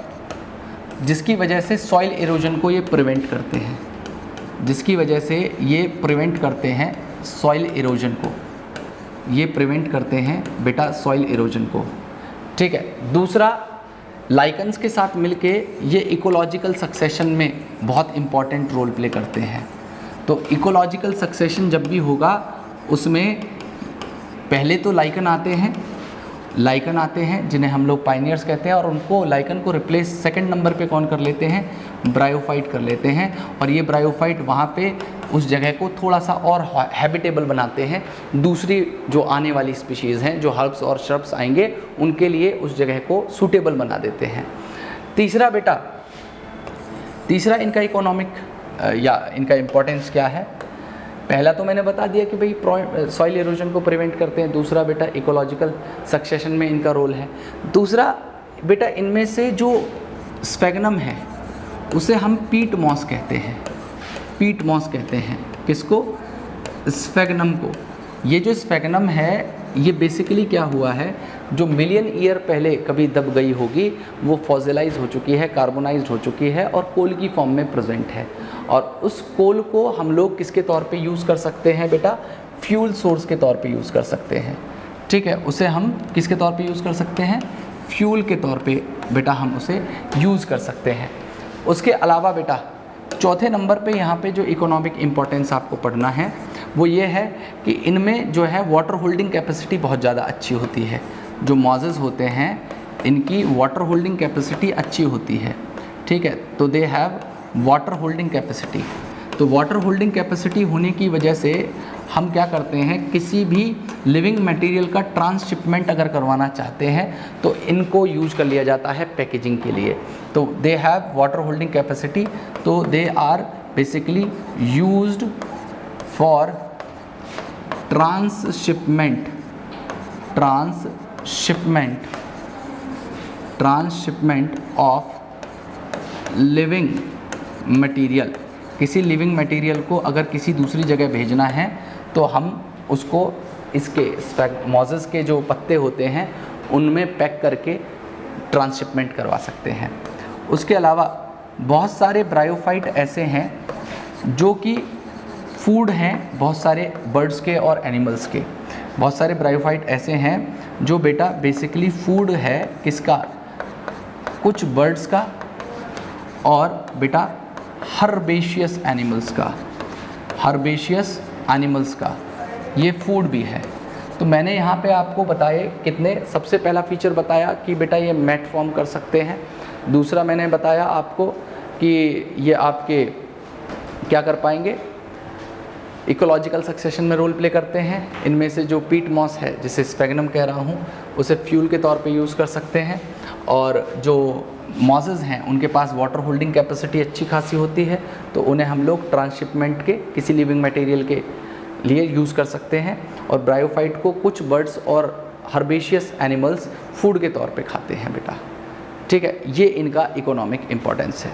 जिसकी वजह से सॉइल इरोजन को ये प्रिवेंट करते हैं, जिसकी वजह से ये प्रिवेंट करते हैं सॉइल इरोजन को, ये प्रिवेंट करते हैं बेटा सॉइल इरोजन को। ठीक है। दूसरा, लाइकन्स के साथ मिलके ये इकोलॉजिकल सक्सेशन में बहुत इम्पॉर्टेंट रोल प्ले करते हैं। तो इकोलॉजिकल सक्सेशन जब भी होगा उसमें पहले तो लाइकन आते हैं जिन्हें हम लोग पायनियर्स कहते हैं, और उनको लाइकन को रिप्लेस सेकंड नंबर पे कौन कर लेते हैं, ब्रायोफाइट कर लेते हैं। और ये ब्रायोफाइट वहाँ पे उस जगह को थोड़ा सा और हैबिटेबल बनाते हैं, दूसरी जो आने वाली स्पीशीज़ हैं, जो हर्ब्स और श्रब्स आएंगे उनके लिए उस जगह को सूटेबल बना देते हैं। तीसरा बेटा, तीसरा इनका इकोनॉमिक या इनका इम्पोर्टेंस क्या है? पहला तो मैंने बता दिया कि भाई सॉइल इरोजन को प्रिवेंट करते हैं। दूसरा बेटा इकोलॉजिकल सक्सेशन में इनका रोल है। दूसरा बेटा, इनमें से जो स्फेगनम है उसे हम पीट मॉस कहते हैं, पीट मॉस कहते हैं। किसको? स्फेगनम को। ये जो स्फेगनम है ये बेसिकली क्या हुआ है, जो मिलियन ईयर पहले कभी दब गई होगी वो फॉसिलाइज हो चुकी है, कार्बोनाइज्ड हो चुकी है और कोल की फॉर्म में प्रेजेंट है। और उस कोल को हम लोग किसके तौर पे यूज़ कर सकते हैं बेटा? फ्यूल सोर्स के तौर पे यूज़ कर सकते हैं। ठीक है, उसे हम किसके तौर पे यूज़ कर सकते हैं? फ्यूल के तौर पे बेटा हम उसे यूज़ कर सकते हैं। उसके अलावा बेटा चौथे नंबर पे यहाँ पे जो इकोनॉमिक इम्पोर्टेंस आपको पढ़ना है वो ये है कि इनमें जो है वाटर होल्डिंग कैपेसिटी बहुत ज़्यादा अच्छी होती है। जो मॉजेस होते हैं इनकी वाटर होल्डिंग कैपेसिटी अच्छी होती है। ठीक है, तो they have water holding capacity. तो वाटर होल्डिंग कैपेसिटी होने की वजह से हम क्या करते हैं, किसी भी लिविंग मटेरियल का ट्रांसशिपमेंट अगर करवाना चाहते हैं तो इनको यूज कर लिया जाता है पैकेजिंग के लिए। तो they have water holding capacity, तो they are basically used for transshipment of living material. किसी लिविंग मटेरियल को अगर किसी दूसरी जगह भेजना है तो हम उसको इसके मॉजेस के जो पत्ते होते हैं उनमें पैक करके ट्रांसशिपमेंट करवा सकते हैं। उसके अलावा बहुत सारे ब्रायोफाइट ऐसे हैं जो कि फूड हैं, बहुत सारे बर्ड्स के और एनिमल्स के। बहुत सारे ब्रायोफाइट ऐसे हैं जो बेटा बेसिकली फूड है किसका? कुछ बर्ड्स का और बेटा हर्बेशियस एनिमल्स का ये फूड भी है। तो मैंने यहाँ पे आपको बताए कितने, सबसे पहला फीचर बताया कि बेटा ये मैट फॉर्म कर सकते हैं। दूसरा मैंने बताया आपको कि ये आपके क्या कर पाएंगे, इकोलॉजिकल सक्सेशन में रोल प्ले करते हैं। इनमें से जो पीट मॉस है जिसे स्फेगनम कह रहा हूँ उसे फ्यूल के तौर पे यूज़ कर सकते हैं। और जो मॉसेस हैं उनके पास वाटर होल्डिंग कैपेसिटी अच्छी खासी होती है, तो उन्हें हम लोग ट्रांसशिपमेंट के किसी लिविंग मटेरियल के लिए यूज़ कर सकते हैं। और ब्रायोफाइट को कुछ बर्ड्स और हर्बेशियस एनिमल्स फूड के तौर पे खाते हैं बेटा। ठीक है, ये इनका इकोनॉमिक इम्पोर्टेंस है।